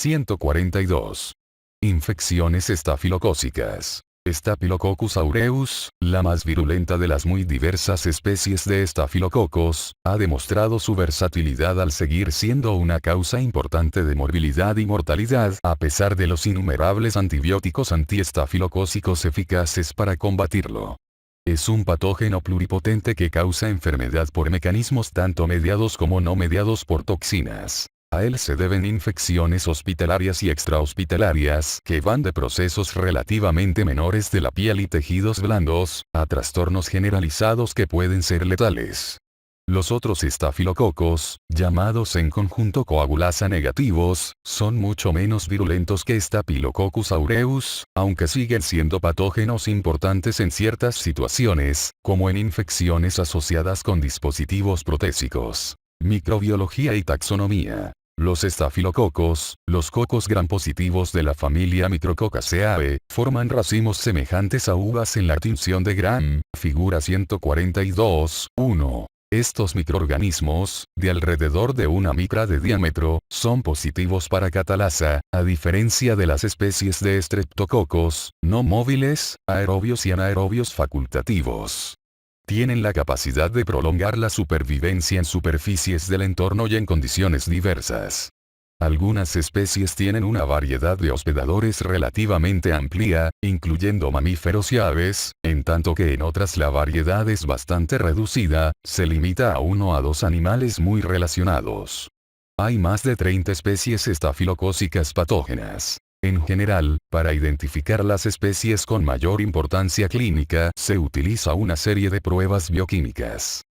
142. Infecciones estafilocócicas. Staphylococcus aureus, la más virulenta de las muy diversas especies de estafilococos, ha demostrado su versatilidad al seguir siendo una causa importante de morbilidad y mortalidad a pesar de los innumerables antibióticos antiestafilocócicos eficaces para combatirlo. Es un patógeno pluripotente que causa enfermedad por mecanismos tanto mediados como no mediados por toxinas. A él se deben infecciones hospitalarias y extrahospitalarias que van de procesos relativamente menores de la piel y tejidos blandos, a trastornos generalizados que pueden ser letales. Los otros estafilococos, llamados en conjunto coagulasa negativos, son mucho menos virulentos que Staphylococcus aureus, aunque siguen siendo patógenos importantes en ciertas situaciones, como en infecciones asociadas con dispositivos protésicos. Microbiología y taxonomía. Los estafilococos, los cocos gram positivos de la familia Micrococaceae, forman racimos semejantes a uvas en la tinción de Gram, figura 142, 1. Estos microorganismos, de alrededor de una micra de diámetro, son positivos para catalasa, a diferencia de las especies de estreptococos, no móviles, aerobios y anaerobios facultativos. Tienen la capacidad de prolongar la supervivencia en superficies del entorno y en condiciones diversas. Algunas especies tienen una variedad de hospedadores relativamente amplia, incluyendo mamíferos y aves, en tanto que en otras la variedad es bastante reducida, se limita a 1 a 2 animales muy relacionados. Hay más de 30 especies estafilocócicas patógenas. En general, para identificar las especies con mayor importancia clínica, se utiliza una serie de pruebas bioquímicas.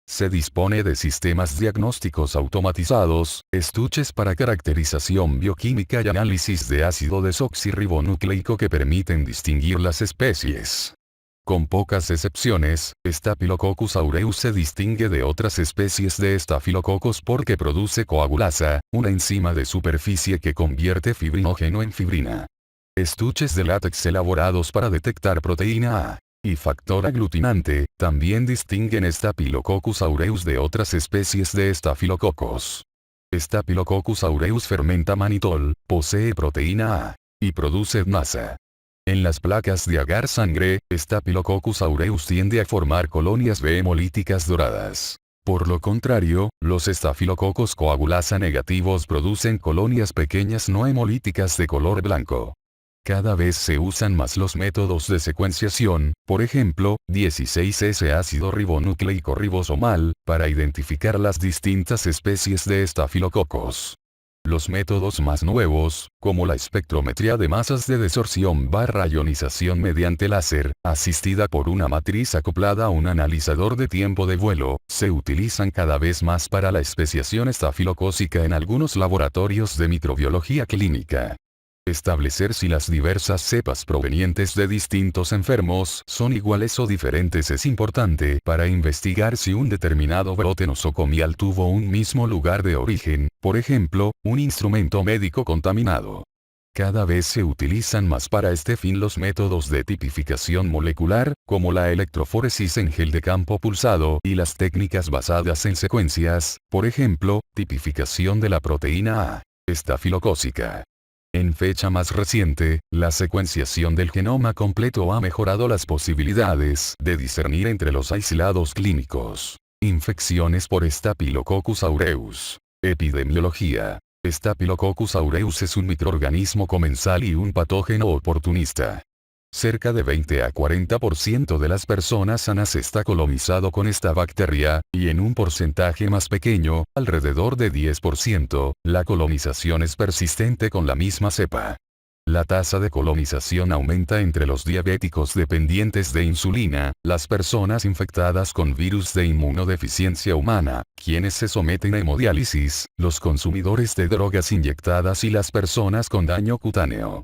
Se dispone de sistemas diagnósticos automatizados, estuches para caracterización bioquímica y análisis de ácido desoxirribonucleico que permiten distinguir las especies. Con pocas excepciones, Staphylococcus aureus se distingue de otras especies de estafilococos porque produce coagulasa, una enzima de superficie que convierte fibrinógeno en fibrina. Estuches de látex elaborados para detectar proteína A y factor aglutinante, también distinguen Staphylococcus aureus de otras especies de estafilococos. Staphylococcus aureus fermenta mannitol, posee proteína A y produce masa. En las placas de agar sangre, Staphylococcus aureus tiende a formar colonias B hemolíticas doradas. Por lo contrario, los estafilococos coagulasa negativos producen colonias pequeñas no hemolíticas de color blanco. Cada vez se usan más los métodos de secuenciación, por ejemplo, 16S ácido ribonucleico ribosomal, para identificar las distintas especies de estafilococos. Los métodos más nuevos, como la espectrometría de masas de desorción / ionización mediante láser, asistida por una matriz acoplada a un analizador de tiempo de vuelo, se utilizan cada vez más para la especiación estafilocócica en algunos laboratorios de microbiología clínica. Establecer si las diversas cepas provenientes de distintos enfermos son iguales o diferentes es importante para investigar si un determinado brote nosocomial tuvo un mismo lugar de origen, por ejemplo, un instrumento médico contaminado. Cada vez se utilizan más para este fin los métodos de tipificación molecular, como la electroforesis en gel de campo pulsado y las técnicas basadas en secuencias, por ejemplo, tipificación de la proteína A estafilocócica. En fecha más reciente, la secuenciación del genoma completo ha mejorado las posibilidades de discernir entre los aislados clínicos. Infecciones por Staphylococcus aureus. Epidemiología. Staphylococcus aureus es un microorganismo comensal y un patógeno oportunista. Cerca de 20 a 40% de las personas sanas está colonizado con esta bacteria, y en un porcentaje más pequeño, alrededor de 10%, la colonización es persistente con la misma cepa. La tasa de colonización aumenta entre los diabéticos dependientes de insulina, las personas infectadas con virus de inmunodeficiencia humana, quienes se someten a hemodiálisis, los consumidores de drogas inyectadas y las personas con daño cutáneo.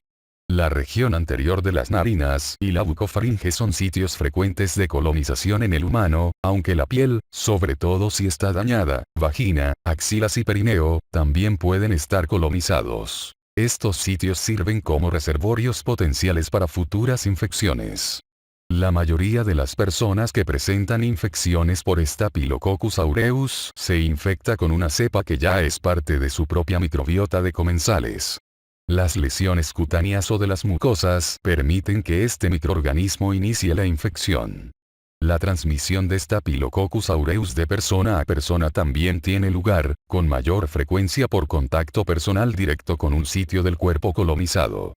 La región anterior de las narinas y la bucofaringe son sitios frecuentes de colonización en el humano, aunque la piel, sobre todo si está dañada, vagina, axilas y perineo, también pueden estar colonizados. Estos sitios sirven como reservorios potenciales para futuras infecciones. La mayoría de las personas que presentan infecciones por Staphylococcus aureus se infecta con una cepa que ya es parte de su propia microbiota de comensales. Las lesiones cutáneas o de las mucosas permiten que este microorganismo inicie la infección. La transmisión de Staphylococcus aureus de persona a persona también tiene lugar, con mayor frecuencia por contacto personal directo con un sitio del cuerpo colonizado.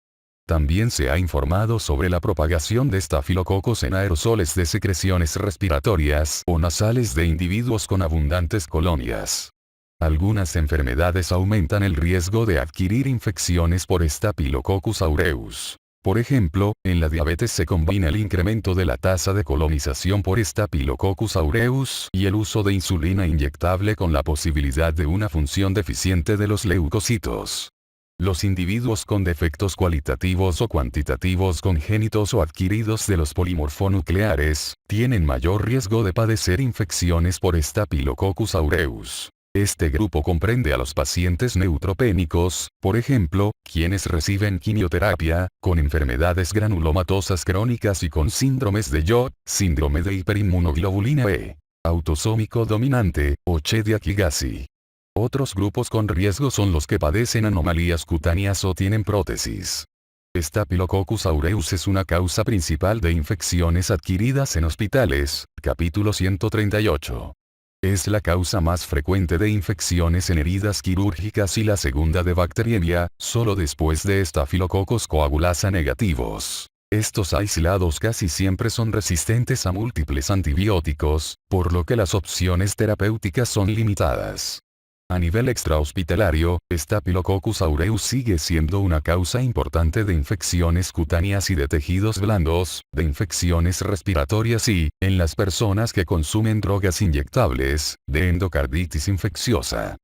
También se ha informado sobre la propagación de estafilococos en aerosoles de secreciones respiratorias o nasales de individuos con abundantes colonias. Algunas enfermedades aumentan el riesgo de adquirir infecciones por Staphylococcus aureus. Por ejemplo, en la diabetes se combina el incremento de la tasa de colonización por Staphylococcus aureus y el uso de insulina inyectable con la posibilidad de una función deficiente de los leucocitos. Los individuos con defectos cualitativos o cuantitativos congénitos o adquiridos de los polimorfonucleares, tienen mayor riesgo de padecer infecciones por Staphylococcus aureus. Este grupo comprende a los pacientes neutropénicos, por ejemplo, quienes reciben quimioterapia, con enfermedades granulomatosas crónicas y con síndromes de Yo, síndrome de hiperinmunoglobulina E, autosómico dominante, o Chediak-Higazi. Otros grupos con riesgo son los que padecen anomalías cutáneas o tienen prótesis. Staphylococcus aureus es una causa principal de infecciones adquiridas en hospitales, capítulo 138. Es la causa más frecuente de infecciones en heridas quirúrgicas y la segunda de bacteriemia, solo después de estafilococos coagulasa negativos. Estos aislados casi siempre son resistentes a múltiples antibióticos, por lo que las opciones terapéuticas son limitadas. A nivel extrahospitalario, Staphylococcus aureus sigue siendo una causa importante de infecciones cutáneas y de tejidos blandos, de infecciones respiratorias y, en las personas que consumen drogas inyectables, de endocarditis infecciosa.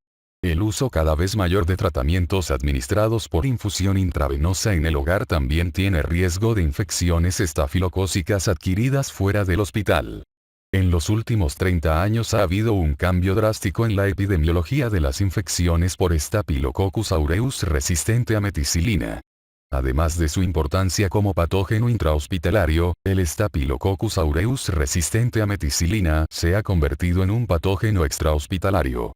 El uso cada vez mayor de tratamientos administrados por infusión intravenosa en el hogar también tiene riesgo de infecciones estafilocócicas adquiridas fuera del hospital. En los últimos 30 años ha habido un cambio drástico en la epidemiología de las infecciones por Staphylococcus aureus resistente a meticilina. Además de su importancia como patógeno intrahospitalario, el Staphylococcus aureus resistente a meticilina se ha convertido en un patógeno extrahospitalario.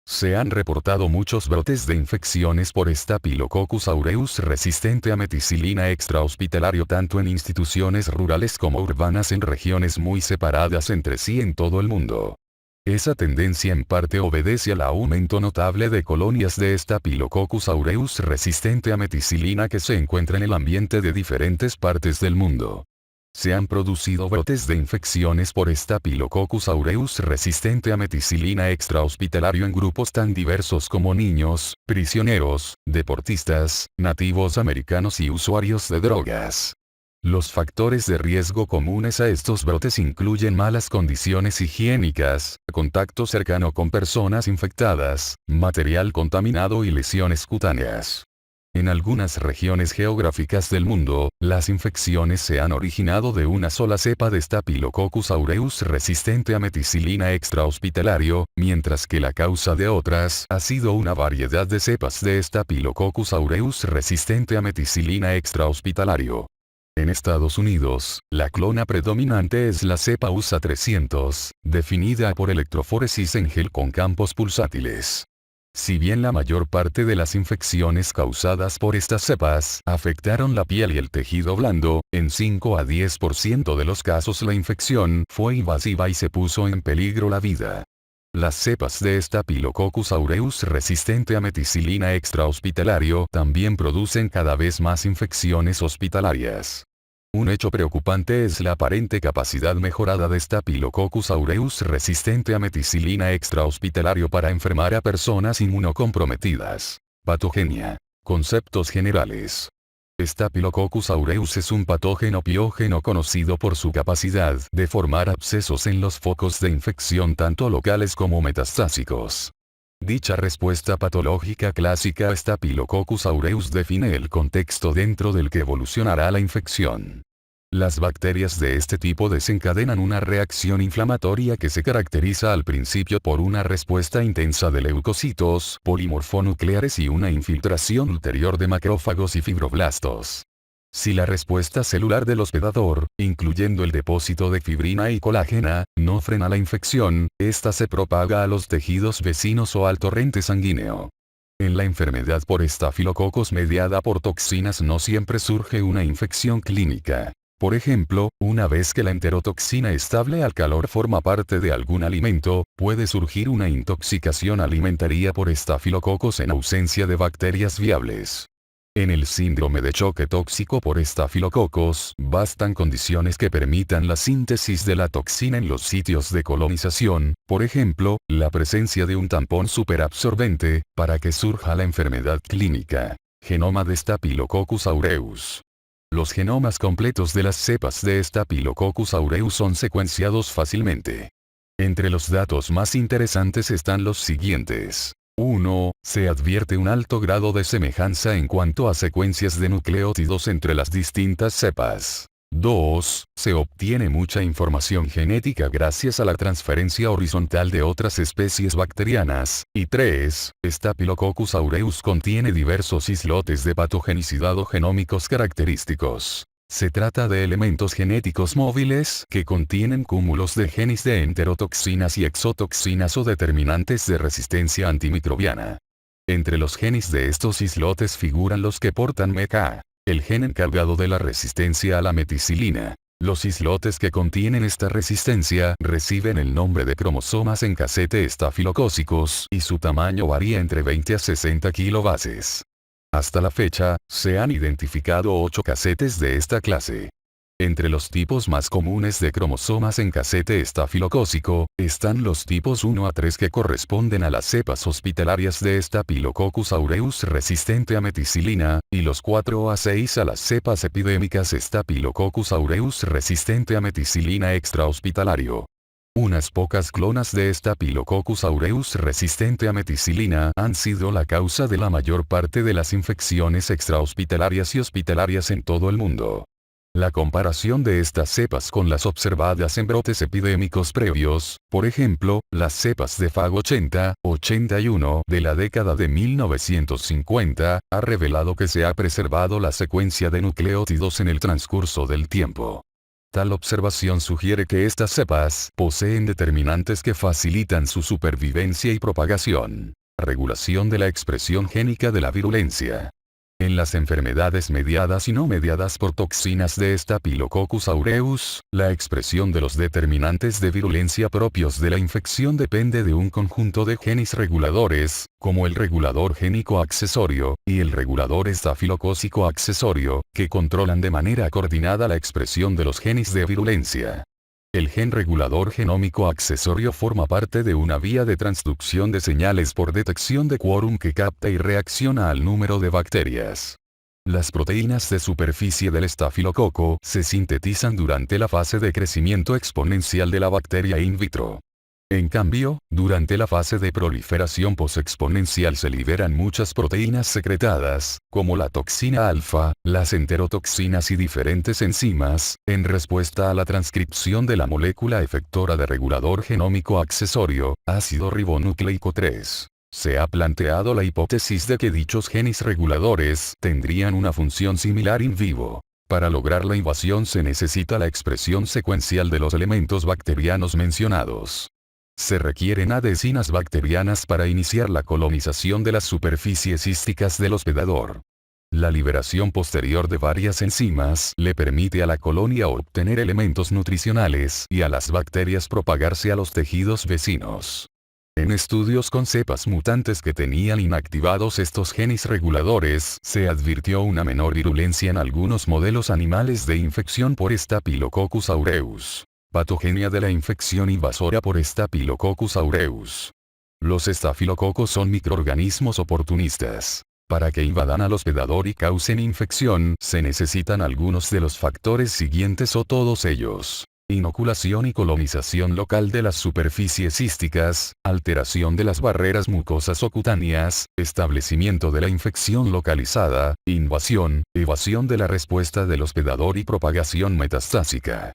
Se han reportado muchos brotes de infecciones por Staphylococcus aureus resistente a meticilina extrahospitalario tanto en instituciones rurales como urbanas en regiones muy separadas entre sí en todo el mundo. Esa tendencia en parte obedece al aumento notable de colonias de Staphylococcus aureus resistente a meticilina que se encuentra en el ambiente de diferentes partes del mundo. Se han producido brotes de infecciones por Staphylococcus aureus resistente a meticilina extrahospitalario en grupos tan diversos como niños, prisioneros, deportistas, nativos americanos y usuarios de drogas. Los factores de riesgo comunes a estos brotes incluyen malas condiciones higiénicas, contacto cercano con personas infectadas, material contaminado y lesiones cutáneas. En algunas regiones geográficas del mundo, las infecciones se han originado de una sola cepa de Staphylococcus aureus resistente a meticilina extrahospitalario, mientras que la causa de otras ha sido una variedad de cepas de Staphylococcus aureus resistente a meticilina extrahospitalario. En Estados Unidos, la clona predominante es la cepa USA 300, definida por electroforesis en gel con campos pulsátiles. Si bien la mayor parte de las infecciones causadas por estas cepas afectaron la piel y el tejido blando, en 5 a 10% de los casos la infección fue invasiva y se puso en peligro la vida. Las cepas de Staphylococcus aureus resistente a meticilina extrahospitalario también producen cada vez más infecciones hospitalarias. Un hecho preocupante es la aparente capacidad mejorada de Staphylococcus aureus resistente a meticilina extrahospitalario para enfermar a personas inmunocomprometidas. Patogenia. Conceptos generales. Staphylococcus aureus es un patógeno piógeno conocido por su capacidad de formar abscesos en los focos de infección tanto locales como metastásicos. Dicha respuesta patológica clásica a Staphylococcus aureus define el contexto dentro del que evolucionará la infección. Las bacterias de este tipo desencadenan una reacción inflamatoria que se caracteriza al principio por una respuesta intensa de leucocitos, polimorfonucleares y una infiltración ulterior de macrófagos y fibroblastos. Si la respuesta celular del hospedador, incluyendo el depósito de fibrina y colágena, no frena la infección, esta se propaga a los tejidos vecinos o al torrente sanguíneo. En la enfermedad por estafilococos mediada por toxinas no siempre surge una infección clínica. Por ejemplo, una vez que la enterotoxina estable al calor forma parte de algún alimento, puede surgir una intoxicación alimentaria por estafilococos en ausencia de bacterias viables. En el síndrome de choque tóxico por estafilococos, bastan condiciones que permitan la síntesis de la toxina en los sitios de colonización, por ejemplo, la presencia de un tampón superabsorbente, para que surja la enfermedad clínica. Genoma de Staphylococcus aureus. Los genomas completos de las cepas de Staphylococcus aureus son secuenciados fácilmente. Entre los datos más interesantes están los siguientes. 1. Se advierte un alto grado de semejanza en cuanto a secuencias de nucleótidos entre las distintas cepas. 2. Se obtiene mucha información genética gracias a la transferencia horizontal de otras especies bacterianas. Y 3. Staphylococcus aureus contiene diversos islotes de patogenicidad o genómicos característicos. Se trata de elementos genéticos móviles que contienen cúmulos de genes de enterotoxinas y exotoxinas o determinantes de resistencia antimicrobiana. Entre los genes de estos islotes figuran los que portan MECA, el gen encargado de la resistencia a la meticilina. Los islotes que contienen esta resistencia reciben el nombre de cromosomas en casete estafilocócicos y su tamaño varía entre 20 a 60 kilobases. Hasta la fecha, se han identificado 8 casetes de esta clase. Entre los tipos más comunes de cromosomas en casete estafilocócico, están los tipos 1 a 3 que corresponden a las cepas hospitalarias de Staphylococcus aureus resistente a meticilina, y los 4 a 6 a las cepas epidémicas Staphylococcus aureus resistente a meticilina extrahospitalario. Unas pocas clonas de Staphylococcus aureus resistente a meticilina han sido la causa de la mayor parte de las infecciones extrahospitalarias y hospitalarias en todo el mundo. La comparación de estas cepas con las observadas en brotes epidémicos previos, por ejemplo, las cepas de FAG 80-81 de la década de 1950, ha revelado que se ha preservado la secuencia de nucleótidos en el transcurso del tiempo. Tal observación sugiere que estas cepas poseen determinantes que facilitan su supervivencia y propagación. Regulación de la expresión génica de la virulencia. En las enfermedades mediadas y no mediadas por toxinas de Staphylococcus aureus, la expresión de los determinantes de virulencia propios de la infección depende de un conjunto de genes reguladores, como el regulador génico accesorio, y el regulador estafilocócico accesorio, que controlan de manera coordinada la expresión de los genes de virulencia. El gen regulador genómico accesorio forma parte de una vía de transducción de señales por detección de quórum que capta y reacciona al número de bacterias. Las proteínas de superficie del estafilococo se sintetizan durante la fase de crecimiento exponencial de la bacteria in vitro. En cambio, durante la fase de proliferación posexponencial se liberan muchas proteínas secretadas, como la toxina alfa, las enterotoxinas y diferentes enzimas, en respuesta a la transcripción de la molécula efectora de regulador genómico accesorio, ácido ribonucleico 3. Se ha planteado la hipótesis de que dichos genes reguladores tendrían una función similar in vivo. Para lograr la invasión se necesita la expresión secuencial de los elementos bacterianos mencionados. Se requieren adhesinas bacterianas para iniciar la colonización de las superficies císticas del hospedador. La liberación posterior de varias enzimas le permite a la colonia obtener elementos nutricionales y a las bacterias propagarse a los tejidos vecinos. En estudios con cepas mutantes que tenían inactivados estos genes reguladores, se advirtió una menor virulencia en algunos modelos animales de infección por Staphylococcus aureus. Patogenia de la infección invasora por Staphylococcus aureus. Los estafilococos son microorganismos oportunistas. Para que invadan al hospedador y causen infección, se necesitan algunos de los factores siguientes o todos ellos. Inoculación y colonización local de las superficies císticas, alteración de las barreras mucosas o cutáneas, establecimiento de la infección localizada, invasión, evasión de la respuesta del hospedador y propagación metastásica.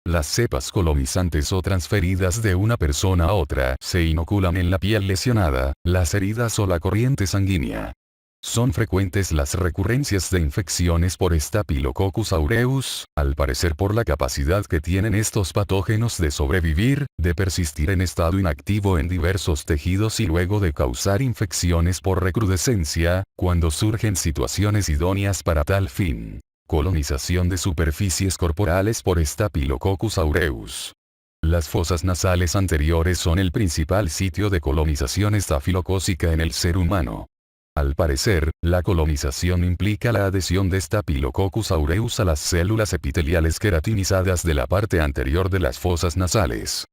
Las cepas colonizantes o transferidas de una persona a otra se inoculan en la piel lesionada, las heridas o la corriente sanguínea. Son frecuentes las recurrencias de infecciones por Staphylococcus aureus, al parecer por la capacidad que tienen estos patógenos de sobrevivir, de persistir en estado inactivo en diversos tejidos y luego de causar infecciones por recrudescencia, cuando surgen situaciones idóneas para tal fin. Colonización de superficies corporales por Staphylococcus aureus. Las fosas nasales anteriores son el principal sitio de colonización estafilocócica en el ser humano. Al parecer, la colonización implica la adhesión de Staphylococcus aureus a las células epiteliales queratinizadas de la parte anterior de las fosas nasales.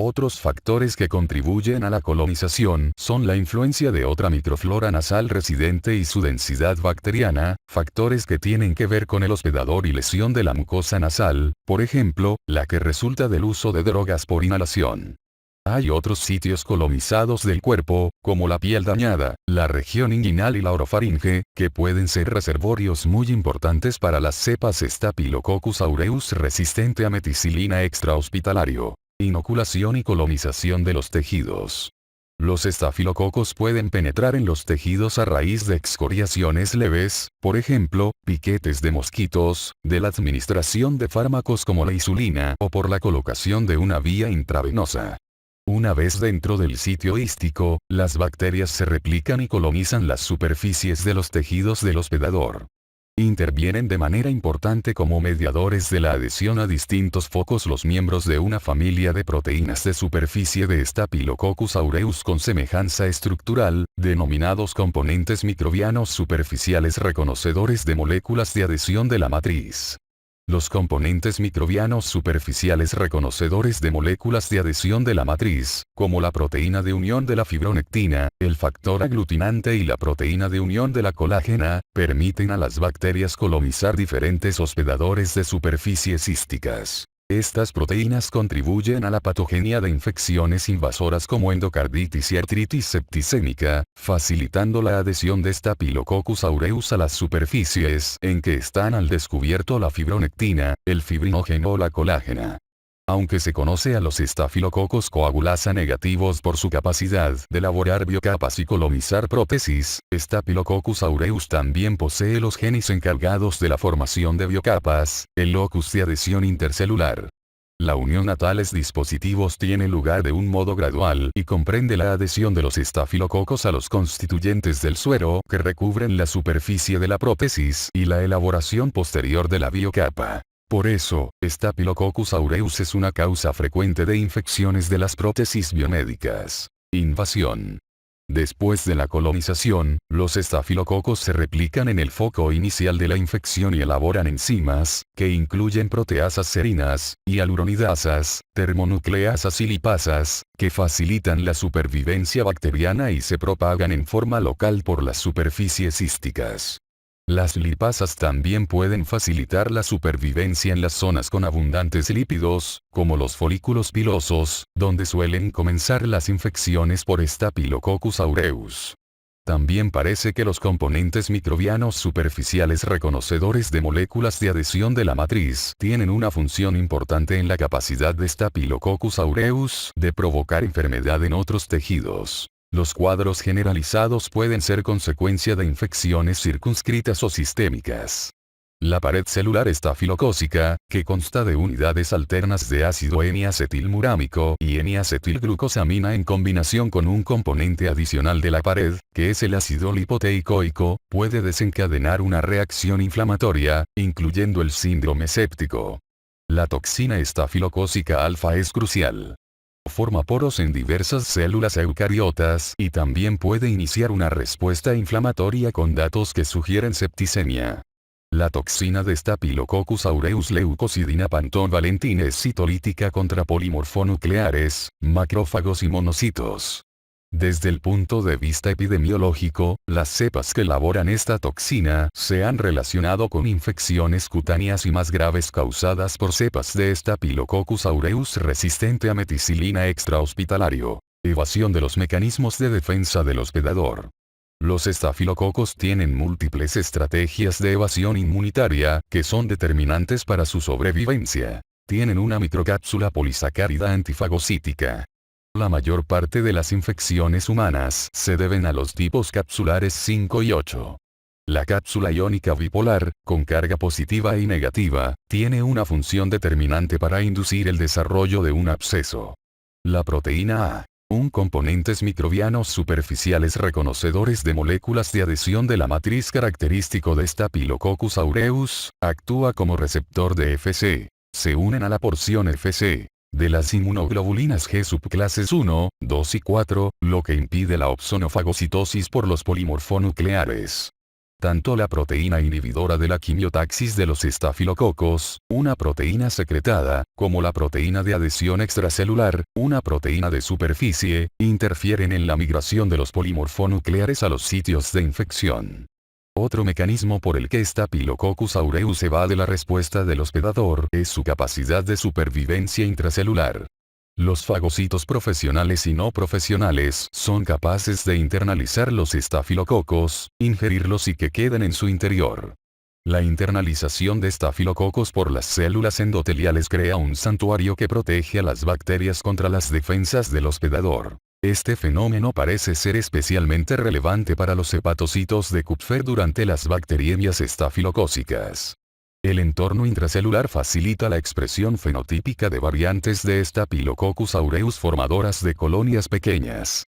Otros factores que contribuyen a la colonización son la influencia de otra microflora nasal residente y su densidad bacteriana, factores que tienen que ver con el hospedador y lesión de la mucosa nasal, por ejemplo, la que resulta del uso de drogas por inhalación. Hay otros sitios colonizados del cuerpo, como la piel dañada, la región inguinal y la orofaringe, que pueden ser reservorios muy importantes para las cepas Staphylococcus aureus resistente a meticilina extrahospitalario. Inoculación y colonización de los tejidos. Los estafilococos pueden penetrar en los tejidos a raíz de excoriaciones leves, por ejemplo, piquetes de mosquitos, de la administración de fármacos como la insulina o por la colocación de una vía intravenosa. Una vez dentro del sitio hístico, las bacterias se replican y colonizan las superficies de los tejidos del hospedador. Intervienen de manera importante como mediadores de la adhesión a distintos focos los miembros de una familia de proteínas de superficie de Staphylococcus aureus con semejanza estructural, denominados componentes microbianos superficiales reconocedores de moléculas de adhesión de la matriz. Los componentes microbianos superficiales reconocedores de moléculas de adhesión de la matriz, como la proteína de unión de la fibronectina, el factor aglutinante y la proteína de unión de la colágena, permiten a las bacterias colonizar diferentes hospedadores de superficies císticas. Estas proteínas contribuyen a la patogenia de infecciones invasoras como endocarditis y artritis septicémica, facilitando la adhesión de Staphylococcus aureus a las superficies en que están al descubierto la fibronectina, el fibrinógeno o la colágena. Aunque se conoce a los estafilococos coagulasa negativos por su capacidad de elaborar biocapas y colonizar prótesis, Staphylococcus aureus también posee los genes encargados de la formación de biocapas, el locus de adhesión intercelular. La unión a tales dispositivos tiene lugar de un modo gradual y comprende la adhesión de los estafilococos a los constituyentes del suero que recubren la superficie de la prótesis y la elaboración posterior de la biocapa. Por eso, Staphylococcus aureus es una causa frecuente de infecciones de las prótesis biomédicas. Invasión. Después de la colonización, los estafilococos se replican en el foco inicial de la infección y elaboran enzimas, que incluyen proteasas serinas, hialuronidasas, termonucleasas y lipasas, que facilitan la supervivencia bacteriana y se propagan en forma local por las superficies císticas. Las lipasas también pueden facilitar la supervivencia en las zonas con abundantes lípidos, como los folículos pilosos, donde suelen comenzar las infecciones por Staphylococcus aureus. También parece que los componentes microbianos superficiales reconocedores de moléculas de adhesión de la matriz tienen una función importante en la capacidad de Staphylococcus aureus de provocar enfermedad en otros tejidos. Los cuadros generalizados pueden ser consecuencia de infecciones circunscritas o sistémicas. La pared celular estafilocócica, que consta de unidades alternas de ácido N-acetilmurámico y N-acetilglucosamina en combinación con un componente adicional de la pared, que es el ácido lipoteicoico, puede desencadenar una reacción inflamatoria, incluyendo el síndrome séptico. La toxina estafilocócica alfa es crucial. Forma poros en diversas células eucariotas y también puede iniciar una respuesta inflamatoria con datos que sugieren septicemia. La toxina de Staphylococcus aureus leucocidina pantovalentin es citolítica contra polimorfonucleares, macrófagos y monocitos. Desde el punto de vista epidemiológico, las cepas que elaboran esta toxina se han relacionado con infecciones cutáneas y más graves causadas por cepas de Staphylococcus aureus resistente a meticilina extrahospitalario. Evasión de los mecanismos de defensa del hospedador. Los estafilococos tienen múltiples estrategias de evasión inmunitaria que son determinantes para su sobrevivencia. Tienen una microcápsula polisacárida antifagocítica. La mayor parte de las infecciones humanas se deben a los tipos capsulares 5 y 8. La cápsula iónica bipolar, con carga positiva y negativa, tiene una función determinante para inducir el desarrollo de un absceso. La proteína A, un componentes microbianos superficiales reconocedores de moléculas de adhesión de la matriz característico de Staphylococcus aureus, actúa como receptor de Fc. Se unen a la porción Fc de las inmunoglobulinas G subclases 1, 2 y 4, lo que impide la opsonofagocitosis por los polimorfonucleares. Tanto la proteína inhibidora de la quimiotaxis de los estafilococos, una proteína secretada, como la proteína de adhesión extracelular, una proteína de superficie, interfieren en la migración de los polimorfonucleares a los sitios de infección. Otro mecanismo por el que Staphylococcus aureus evade la respuesta del hospedador es su capacidad de supervivencia intracelular. Los fagocitos profesionales y no profesionales son capaces de internalizar los estafilococos, ingerirlos y que queden en su interior. La internalización de estafilococos por las células endoteliales crea un santuario que protege a las bacterias contra las defensas del hospedador. Este fenómeno parece ser especialmente relevante para los hepatocitos de Kupffer durante las bacteriemias estafilocócicas. El entorno intracelular facilita la expresión fenotípica de variantes de Staphylococcus aureus formadoras de colonias pequeñas.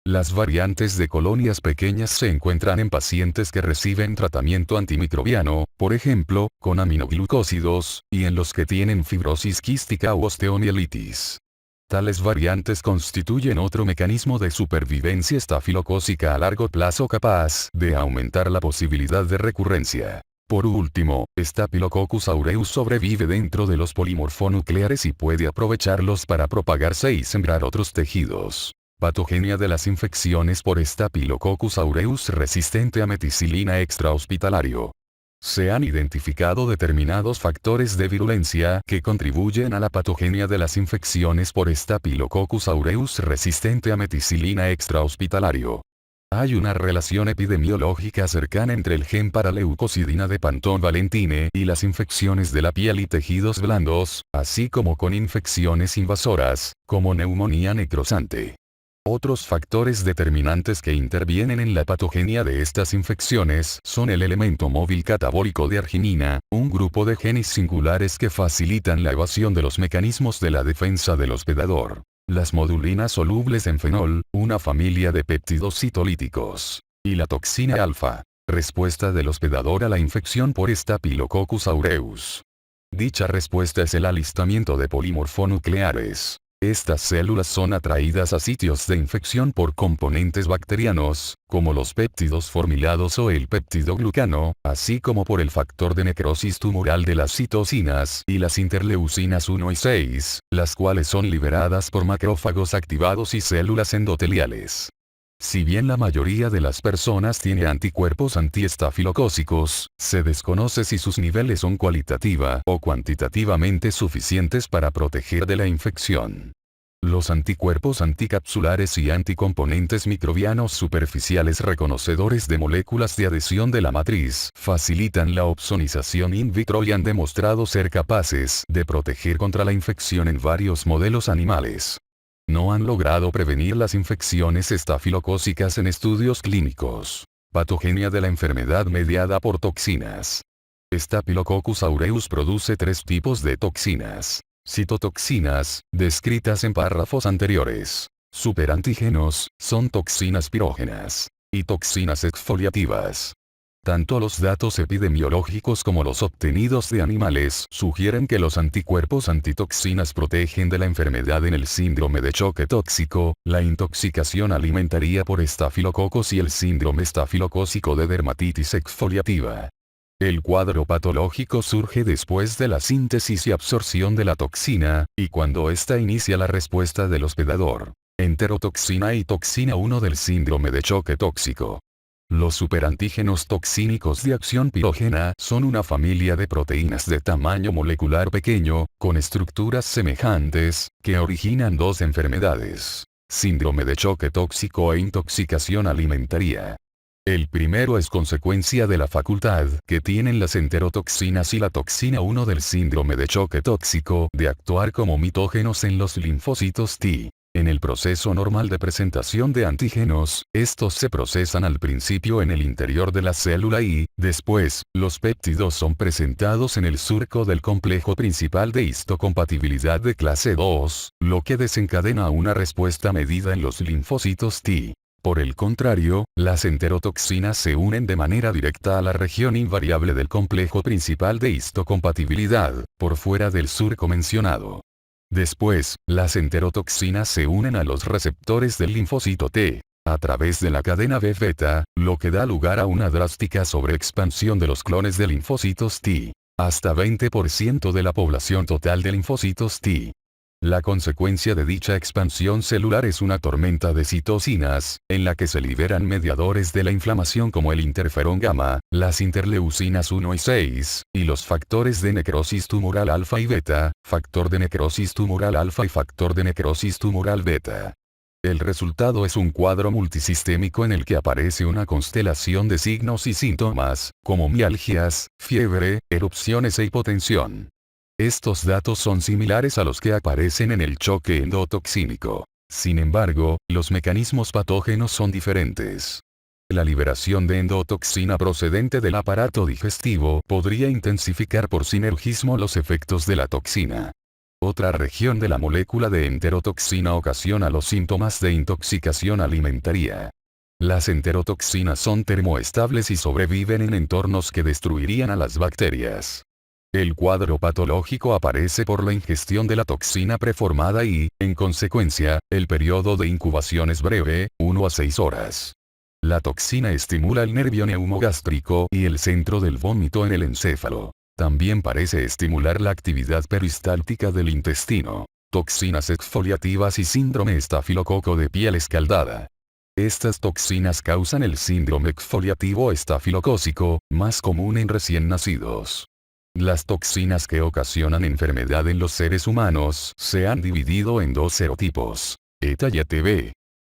Las variantes de colonias pequeñas se encuentran en pacientes que reciben tratamiento antimicrobiano, por ejemplo, con aminoglucósidos, y en los que tienen fibrosis quística u osteomielitis. Tales variantes constituyen otro mecanismo de supervivencia estafilocócica a largo plazo capaz de aumentar la posibilidad de recurrencia. Por último, Staphylococcus aureus sobrevive dentro de los polimorfonucleares y puede aprovecharlos para propagarse y sembrar otros tejidos. Patogenia de las infecciones por Staphylococcus aureus resistente a meticilina extrahospitalario. Se han identificado determinados factores de virulencia que contribuyen a la patogenia de las infecciones por Staphylococcus aureus resistente a meticilina extrahospitalario. Hay una relación epidemiológica cercana entre el gen para leucocidina de Panton-Valentine y las infecciones de la piel y tejidos blandos, así como con infecciones invasoras, como neumonía necrosante. Otros factores determinantes que intervienen en la patogenia de estas infecciones son el elemento móvil catabólico de arginina, un grupo de genes singulares que facilitan la evasión de los mecanismos de la defensa del hospedador. Las modulinas solubles en fenol, una familia de péptidos citolíticos. Y la toxina alfa. Respuesta del hospedador a la infección por Staphylococcus aureus. Dicha respuesta es el alistamiento de polimorfonucleares. Estas células son atraídas a sitios de infección por componentes bacterianos, como los péptidos formilados o el péptido glucano, así como por el factor de necrosis tumoral de las citocinas y las interleucinas 1 y 6, las cuales son liberadas por macrófagos activados y células endoteliales. Si bien la mayoría de las personas tiene anticuerpos antiestafilocócicos, se desconoce si sus niveles son cualitativa o cuantitativamente suficientes para proteger de la infección. Los anticuerpos anticapsulares y anticomponentes microbianos superficiales reconocedores de moléculas de adhesión de la matriz facilitan la opsonización in vitro y han demostrado ser capaces de proteger contra la infección en varios modelos animales. No han logrado prevenir las infecciones estafilocócicas en estudios clínicos. Patogenia de la enfermedad mediada por toxinas. Staphylococcus aureus produce tres tipos de toxinas. Citotoxinas, descritas en párrafos anteriores. Superantígenos, son toxinas pirógenas. Y toxinas exfoliativas. Tanto los datos epidemiológicos como los obtenidos de animales sugieren que los anticuerpos antitoxinas protegen de la enfermedad en el síndrome de choque tóxico, la intoxicación alimentaria por estafilococos y el síndrome estafilocócico de dermatitis exfoliativa. El cuadro patológico surge después de la síntesis y absorción de la toxina, y cuando ésta inicia la respuesta del hospedador. Enterotoxina y toxina 1 del síndrome de choque tóxico. Los superantígenos toxínicos de acción pirógena son una familia de proteínas de tamaño molecular pequeño, con estructuras semejantes, que originan dos enfermedades: síndrome de choque tóxico e intoxicación alimentaria. El primero es consecuencia de la facultad que tienen las enterotoxinas y la toxina 1 del síndrome de choque tóxico de actuar como mitógenos en los linfocitos T. En el proceso normal de presentación de antígenos, estos se procesan al principio en el interior de la célula y, después, los péptidos son presentados en el surco del complejo principal de histocompatibilidad de clase 2, lo que desencadena una respuesta medida en los linfocitos T. Por el contrario, las enterotoxinas se unen de manera directa a la región invariable del complejo principal de histocompatibilidad, por fuera del surco mencionado. Después, las enterotoxinas se unen a los receptores del linfocito T, a través de la cadena B-beta, lo que da lugar a una drástica sobreexpansión de los clones de linfocitos T, hasta 20% de la población total de linfocitos T. La consecuencia de dicha expansión celular es una tormenta de citocinas, en la que se liberan mediadores de la inflamación como el interferón gamma, las interleucinas 1 y 6, y los factores de necrosis tumoral alfa y beta, factor de necrosis tumoral alfa y factor de necrosis tumoral beta. El resultado es un cuadro multisistémico en el que aparece una constelación de signos y síntomas, como mialgias, fiebre, erupciones e hipotensión. Estos datos son similares a los que aparecen en el choque endotoxínico. Sin embargo, los mecanismos patógenos son diferentes. La liberación de endotoxina procedente del aparato digestivo podría intensificar por sinergismo los efectos de la toxina. Otra región de la molécula de enterotoxina ocasiona los síntomas de intoxicación alimentaria. Las enterotoxinas son termoestables y sobreviven en entornos que destruirían a las bacterias. El cuadro patológico aparece por la ingestión de la toxina preformada y, en consecuencia, el periodo de incubación es breve, 1 a 6 horas. La toxina estimula el nervio neumogástrico y el centro del vómito en el encéfalo. También parece estimular la actividad peristáltica del intestino. Toxinas exfoliativas y síndrome estafilococo de piel escaldada. Estas toxinas causan el síndrome exfoliativo estafilocócico, más común en recién nacidos. Las toxinas que ocasionan enfermedad en los seres humanos se han dividido en dos serotipos, eta y ETB.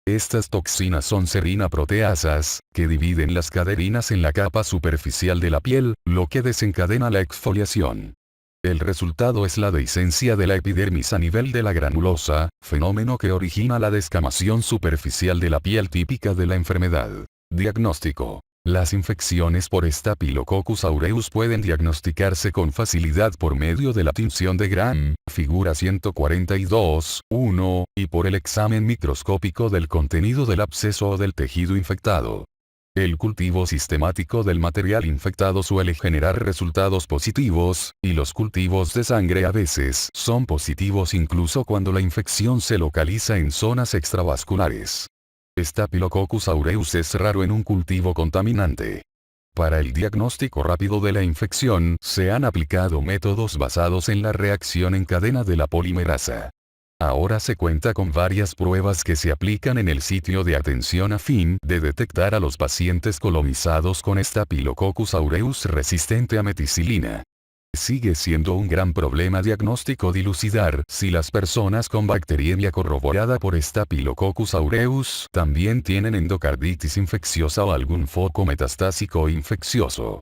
Estas toxinas son serina-proteasas, que dividen las caderinas en la capa superficial de la piel, lo que desencadena la exfoliación. El resultado es la dehiscencia de la epidermis a nivel de la granulosa, fenómeno que origina la descamación superficial de la piel típica de la enfermedad. Diagnóstico. Las infecciones por Staphylococcus aureus pueden diagnosticarse con facilidad por medio de la tinción de Gram, figura 142.1, y por el examen microscópico del contenido del absceso o del tejido infectado. El cultivo sistemático del material infectado suele generar resultados positivos, y los cultivos de sangre a veces son positivos incluso cuando la infección se localiza en zonas extravasculares. Staphylococcus aureus es raro en un cultivo contaminante. Para el diagnóstico rápido de la infección, se han aplicado métodos basados en la reacción en cadena de la polimerasa. Ahora se cuenta con varias pruebas que se aplican en el sitio de atención a fin de detectar a los pacientes colonizados con Staphylococcus aureus resistente a meticilina. Sigue siendo un gran problema diagnóstico dilucidar si las personas con bacteriemia corroborada por Staphylococcus aureus también tienen endocarditis infecciosa o algún foco metastásico infeccioso.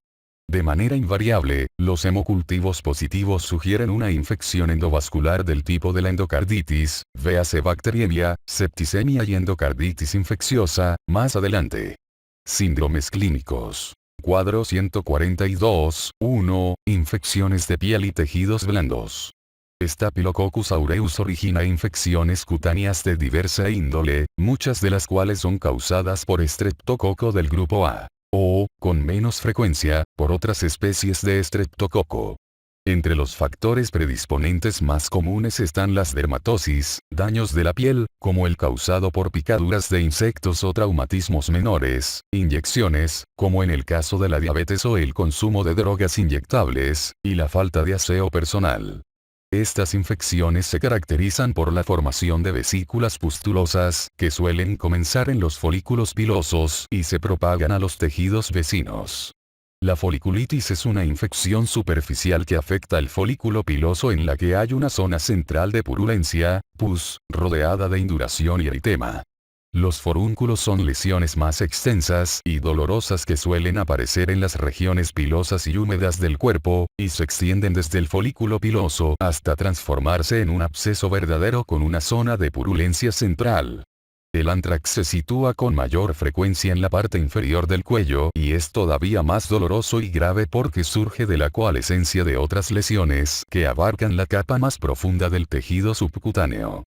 De manera invariable, los hemocultivos positivos sugieren una infección endovascular del tipo de la endocarditis, véase bacteriemia, septicemia y endocarditis infecciosa, más adelante. Síndromes clínicos. Cuadro 142.1, infecciones de piel y tejidos blandos. Staphylococcus aureus origina infecciones cutáneas de diversa índole, muchas de las cuales son causadas por estreptococo del grupo A, o, con menos frecuencia, por otras especies de estreptococo. Entre los factores predisponentes más comunes están las dermatosis, daños de la piel, como el causado por picaduras de insectos o traumatismos menores, inyecciones, como en el caso de la diabetes o el consumo de drogas inyectables, y la falta de aseo personal. Estas infecciones se caracterizan por la formación de vesículas pustulosas, que suelen comenzar en los folículos pilosos y se propagan a los tejidos vecinos. La foliculitis es una infección superficial que afecta el folículo piloso en la que hay una zona central de purulencia, pus, rodeada de induración y eritema. Los forúnculos son lesiones más extensas y dolorosas que suelen aparecer en las regiones pilosas y húmedas del cuerpo, y se extienden desde el folículo piloso hasta transformarse en un absceso verdadero con una zona de purulencia central. El anthrax se sitúa con mayor frecuencia en la parte inferior del cuello y es todavía más doloroso y grave porque surge de la coalescencia de otras lesiones que abarcan la capa más profunda del tejido subcutáneo.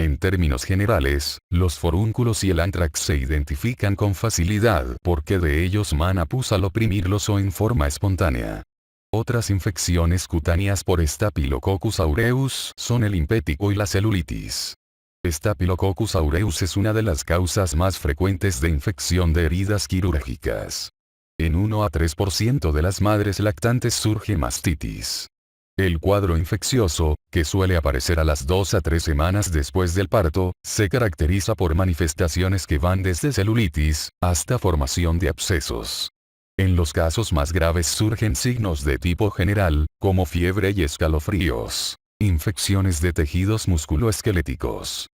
En términos generales, los forúnculos y el anthrax se identifican con facilidad porque de ellos mana pus al oprimirlos o en forma espontánea. Otras infecciones cutáneas por Staphylococcus aureus son el impétigo y la celulitis. Staphylococcus aureus es una de las causas más frecuentes de infección de heridas quirúrgicas. En 1 a 3% de las madres lactantes surge mastitis. El cuadro infeccioso, que suele aparecer a las 2 a 3 semanas después del parto, se caracteriza por manifestaciones que van desde celulitis hasta formación de abscesos. En los casos más graves surgen signos de tipo general, como fiebre y escalofríos. Infecciones de tejidos musculoesqueléticos.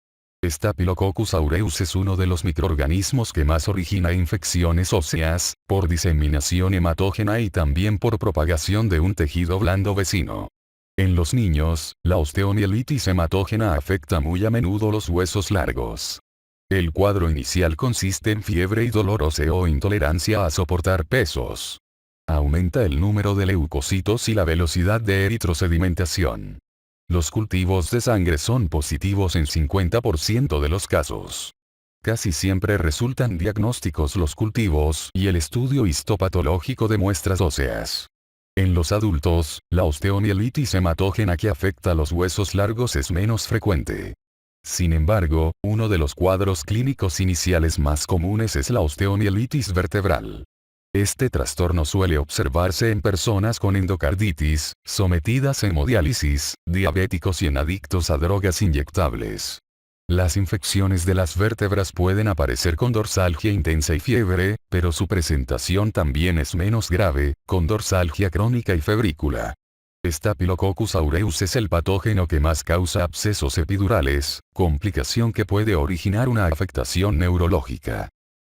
Staphylococcus aureus es uno de los microorganismos que más origina infecciones óseas, por diseminación hematógena y también por propagación de un tejido blando vecino. En los niños, la osteomielitis hematógena afecta muy a menudo los huesos largos. El cuadro inicial consiste en fiebre y dolor óseo o intolerancia a soportar pesos. Aumenta el número de leucocitos y la velocidad de eritrosedimentación. Los cultivos de sangre son positivos en 50% de los casos. Casi siempre resultan diagnósticos los cultivos y el estudio histopatológico de muestras óseas. En los adultos, la osteomielitis hematógena que afecta a los huesos largos es menos frecuente. Sin embargo, uno de los cuadros clínicos iniciales más comunes es la osteomielitis vertebral. Este trastorno suele observarse en personas con endocarditis, sometidas a hemodiálisis, diabéticos y en adictos a drogas inyectables. Las infecciones de las vértebras pueden aparecer con dorsalgia intensa y fiebre, pero su presentación también es menos grave, con dorsalgia crónica y febrícula. Staphylococcus aureus es el patógeno que más causa abscesos epidurales, complicación que puede originar una afectación neurológica.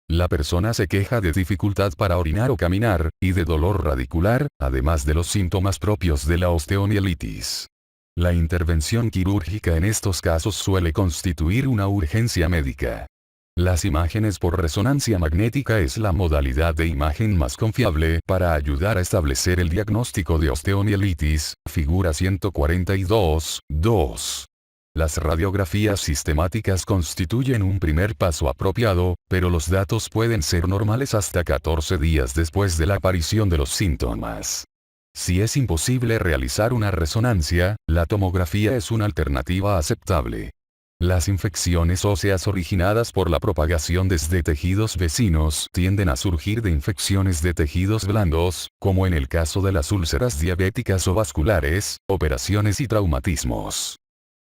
La persona se queja de dificultad para orinar o caminar, y de dolor radicular, además de los síntomas propios de la osteomielitis. La intervención quirúrgica en estos casos suele constituir una urgencia médica. Las imágenes por resonancia magnética es la modalidad de imagen más confiable para ayudar a establecer el diagnóstico de osteomielitis, figura 142.2. Las radiografías sistemáticas constituyen un primer paso apropiado, pero los datos pueden ser normales hasta 14 días después de la aparición de los síntomas. Si es imposible realizar una resonancia, la tomografía es una alternativa aceptable. Las infecciones óseas originadas por la propagación desde tejidos vecinos tienden a surgir de infecciones de tejidos blandos, como en el caso de las úlceras diabéticas o vasculares, operaciones y traumatismos.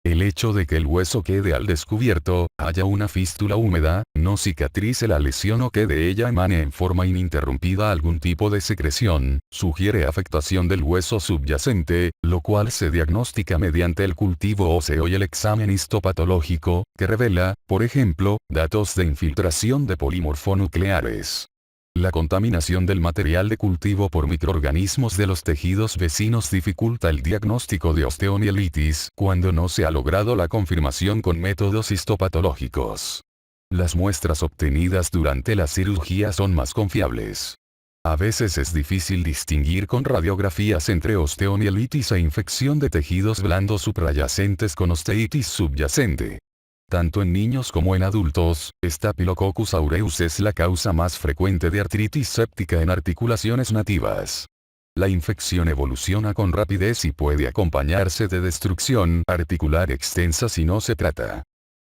El hecho de que el hueso quede al descubierto, haya una fístula húmeda, no cicatrice la lesión o que de ella emane en forma ininterrumpida algún tipo de secreción, sugiere afectación del hueso subyacente, lo cual se diagnostica mediante el cultivo óseo y el examen histopatológico, que revela, por ejemplo, datos de infiltración de polimorfonucleares. La contaminación del material de cultivo por microorganismos de los tejidos vecinos dificulta el diagnóstico de osteomielitis cuando no se ha logrado la confirmación con métodos histopatológicos. Las muestras obtenidas durante la cirugía son más confiables. A veces es difícil distinguir con radiografías entre osteomielitis e infección de tejidos blandos suprayacentes con osteitis subyacente. Tanto en niños como en adultos, Staphylococcus aureus es la causa más frecuente de artritis séptica en articulaciones nativas. La infección evoluciona con rapidez y puede acompañarse de destrucción articular extensa si no se trata.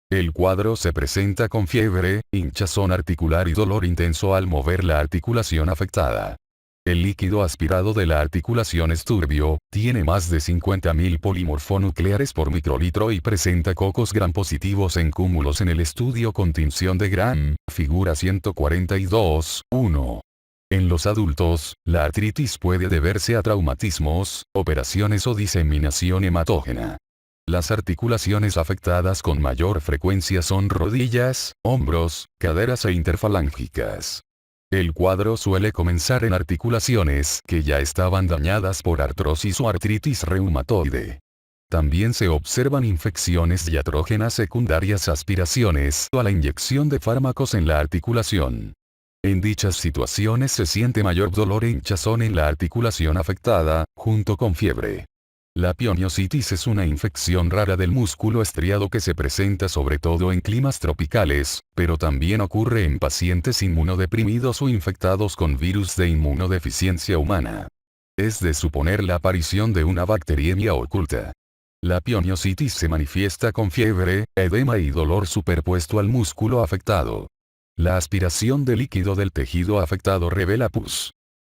El cuadro se presenta con fiebre, hinchazón articular y dolor intenso al mover la articulación afectada. El líquido aspirado de la articulación es turbio, tiene más de 50.000 polimorfonucleares por microlitro y presenta cocos gram positivos en cúmulos en el estudio con tinción de gram, figura 142.1. En los adultos, la artritis puede deberse a traumatismos, operaciones o diseminación hematógena. Las articulaciones afectadas con mayor frecuencia son rodillas, hombros, caderas e interfalángicas. El cuadro suele comenzar en articulaciones que ya estaban dañadas por artrosis o artritis reumatoide. También se observan infecciones diatrógenas secundarias, aspiraciones o a la inyección de fármacos en la articulación. En dichas situaciones se siente mayor dolor e hinchazón en la articulación afectada, junto con fiebre. La pioniositis es una infección rara del músculo estriado que se presenta sobre todo en climas tropicales, pero también ocurre en pacientes inmunodeprimidos o infectados con virus de inmunodeficiencia humana. Es de suponer la aparición de una bacteriemia oculta. La pioniositis se manifiesta con fiebre, edema y dolor superpuesto al músculo afectado. La aspiración de líquido del tejido afectado revela pus.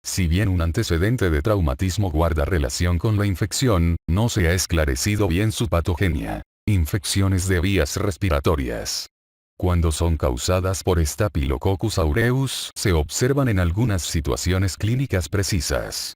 Si bien un antecedente de traumatismo guarda relación con la infección, no se ha esclarecido bien su patogenia. Infecciones de vías respiratorias. Cuando son causadas por Staphylococcus aureus, se observan en algunas situaciones clínicas precisas.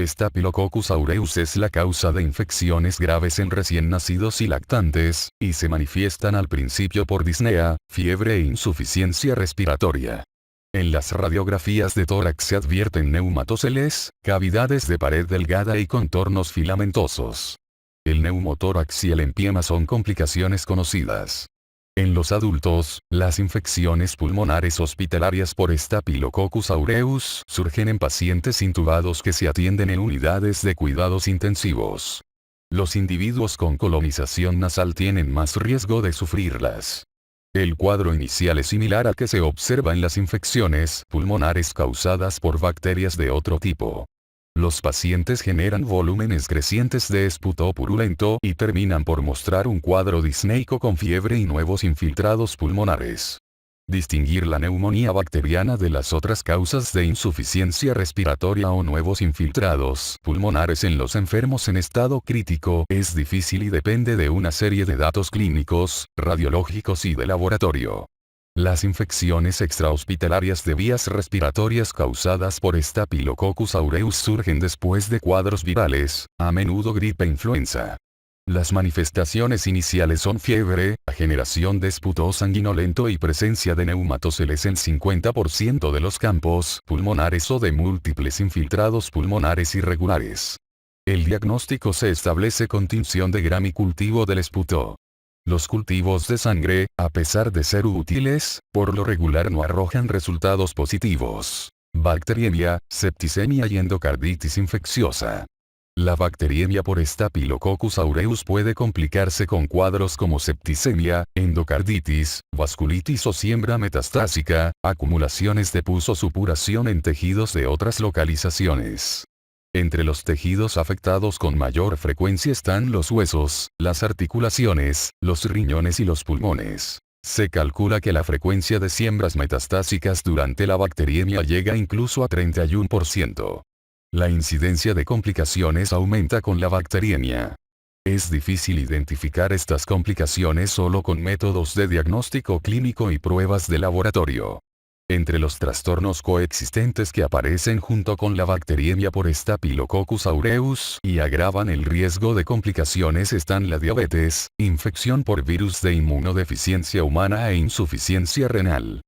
Staphylococcus aureus es la causa de infecciones graves en recién nacidos y lactantes, y se manifiestan al principio por disnea, fiebre e insuficiencia respiratoria. En las radiografías de tórax se advierten neumatoceles, cavidades de pared delgada y contornos filamentosos. El neumotórax y el empiema son complicaciones conocidas. En los adultos, las infecciones pulmonares hospitalarias por Staphylococcus aureus surgen en pacientes intubados que se atienden en unidades de cuidados intensivos. Los individuos con colonización nasal tienen más riesgo de sufrirlas. El cuadro inicial es similar al que se observa en las infecciones pulmonares causadas por bacterias de otro tipo. Los pacientes generan volúmenes crecientes de esputo purulento y terminan por mostrar un cuadro disneico con fiebre y nuevos infiltrados pulmonares. Distinguir la neumonía bacteriana de las otras causas de insuficiencia respiratoria o nuevos infiltrados pulmonares en los enfermos en estado crítico es difícil y depende de una serie de datos clínicos, radiológicos y de laboratorio. Las infecciones extrahospitalarias de vías respiratorias causadas por Staphylococcus aureus surgen después de cuadros virales, a menudo gripe e influenza. Las manifestaciones iniciales son fiebre, generación de esputo sanguinolento y presencia de neumatoceles en 50% de los campos pulmonares o de múltiples infiltrados pulmonares irregulares. El diagnóstico se establece con tinción de Gram y cultivo del esputo. Los cultivos de sangre, a pesar de ser útiles, por lo regular no arrojan resultados positivos. Bacteriemia, septicemia y endocarditis infecciosa. La bacteriemia por Staphylococcus aureus puede complicarse con cuadros como septicemia, endocarditis, vasculitis o siembra metastásica, acumulaciones de pus o supuración en tejidos de otras localizaciones. Entre los tejidos afectados con mayor frecuencia están los huesos, las articulaciones, los riñones y los pulmones. Se calcula que la frecuencia de siembras metastásicas durante la bacteriemia llega incluso a 31%. La incidencia de complicaciones aumenta con la bacteriemia. Es difícil identificar estas complicaciones solo con métodos de diagnóstico clínico y pruebas de laboratorio. Entre los trastornos coexistentes que aparecen junto con la bacteriemia por Staphylococcus aureus y agravan el riesgo de complicaciones están la diabetes, infección por virus de inmunodeficiencia humana e insuficiencia renal.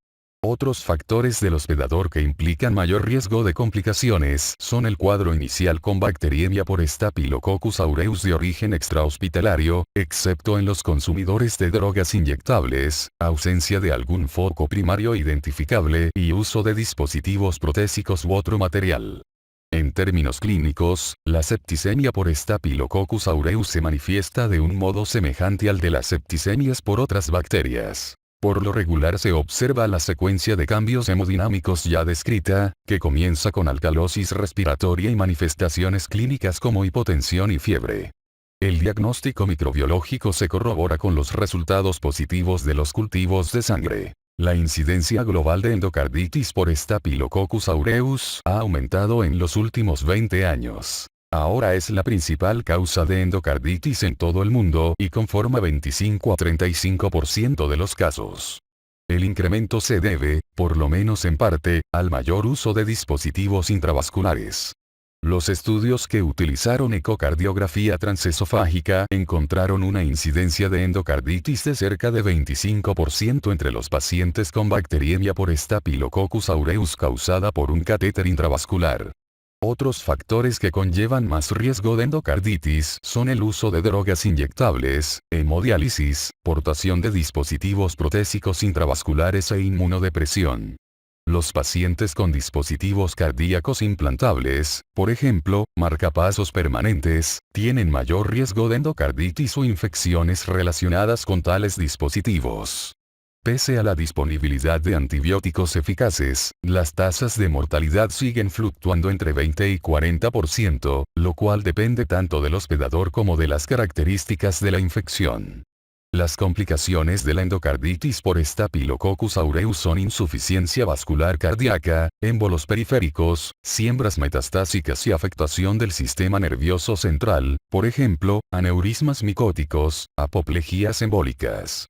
Otros factores del hospedador que implican mayor riesgo de complicaciones son el cuadro inicial con bacteriemia por Staphylococcus aureus de origen extrahospitalario, excepto en los consumidores de drogas inyectables, ausencia de algún foco primario identificable y uso de dispositivos protésicos u otro material. En términos clínicos, la septicemia por Staphylococcus aureus se manifiesta de un modo semejante al de las septicemias por otras bacterias. Por lo regular se observa la secuencia de cambios hemodinámicos ya descrita, que comienza con alcalosis respiratoria y manifestaciones clínicas como hipotensión y fiebre. El diagnóstico microbiológico se corrobora con los resultados positivos de los cultivos de sangre. La incidencia global de endocarditis por Staphylococcus aureus ha aumentado en los últimos 20 años. Ahora es la principal causa de endocarditis en todo el mundo y conforma 25 a 35% de los casos. El incremento se debe, por lo menos en parte, al mayor uso de dispositivos intravasculares. Los estudios que utilizaron ecocardiografía transesofágica encontraron una incidencia de endocarditis de cerca de 25% entre los pacientes con bacteriemia por Staphylococcus aureus causada por un catéter intravascular. Otros factores que conllevan más riesgo de endocarditis son el uso de drogas inyectables, hemodiálisis, portación de dispositivos protésicos intravasculares e inmunodepresión. Los pacientes con dispositivos cardíacos implantables, por ejemplo, marcapasos permanentes, tienen mayor riesgo de endocarditis o infecciones relacionadas con tales dispositivos. Pese a la disponibilidad de antibióticos eficaces, las tasas de mortalidad siguen fluctuando entre 20 y 40%, lo cual depende tanto del hospedador como de las características de la infección. Las complicaciones de la endocarditis por Staphylococcus aureus son insuficiencia vascular cardíaca, émbolos periféricos, siembras metastásicas y afectación del sistema nervioso central, por ejemplo, aneurismas micóticos, apoplejías embólicas.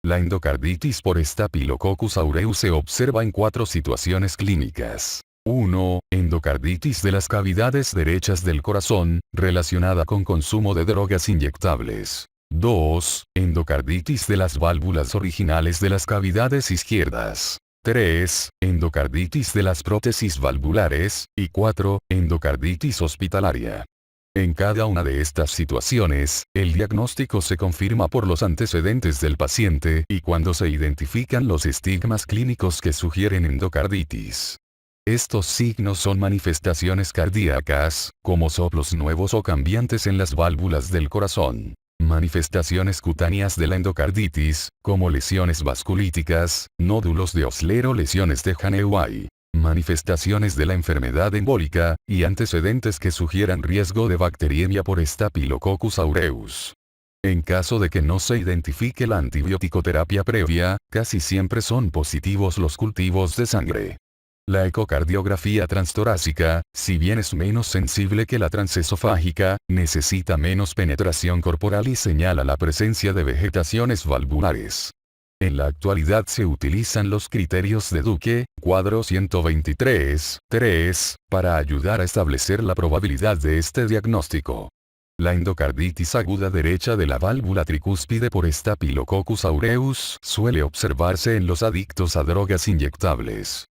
La endocarditis por Staphylococcus aureus se observa en 4 situaciones clínicas. 1. Endocarditis de las cavidades derechas del corazón, relacionada con consumo de drogas inyectables. 2. Endocarditis de las válvulas originales de las cavidades izquierdas. 3. Endocarditis de las prótesis valvulares. Y 4. Endocarditis hospitalaria. En cada una de estas situaciones, el diagnóstico se confirma por los antecedentes del paciente y cuando se identifican los estigmas clínicos que sugieren endocarditis. Estos signos son manifestaciones cardíacas, como soplos nuevos o cambiantes en las válvulas del corazón. Manifestaciones cutáneas de la endocarditis, como lesiones vasculíticas, nódulos de Osler o lesiones de Haneway. Manifestaciones de la enfermedad embólica, y antecedentes que sugieran riesgo de bacteriemia por Staphylococcus aureus. En caso de que no se identifique la antibiótico-terapia previa, casi siempre son positivos los cultivos de sangre. La ecocardiografía transtorácica, si bien es menos sensible que la transesofágica, necesita menos penetración corporal y señala la presencia de vegetaciones valvulares. En la actualidad se utilizan los criterios de Duke, cuadro 123.3, para ayudar a establecer la probabilidad de este diagnóstico. La endocarditis aguda derecha de la válvula tricúspide por Staphylococcus aureus suele observarse en los adictos a drogas inyectables.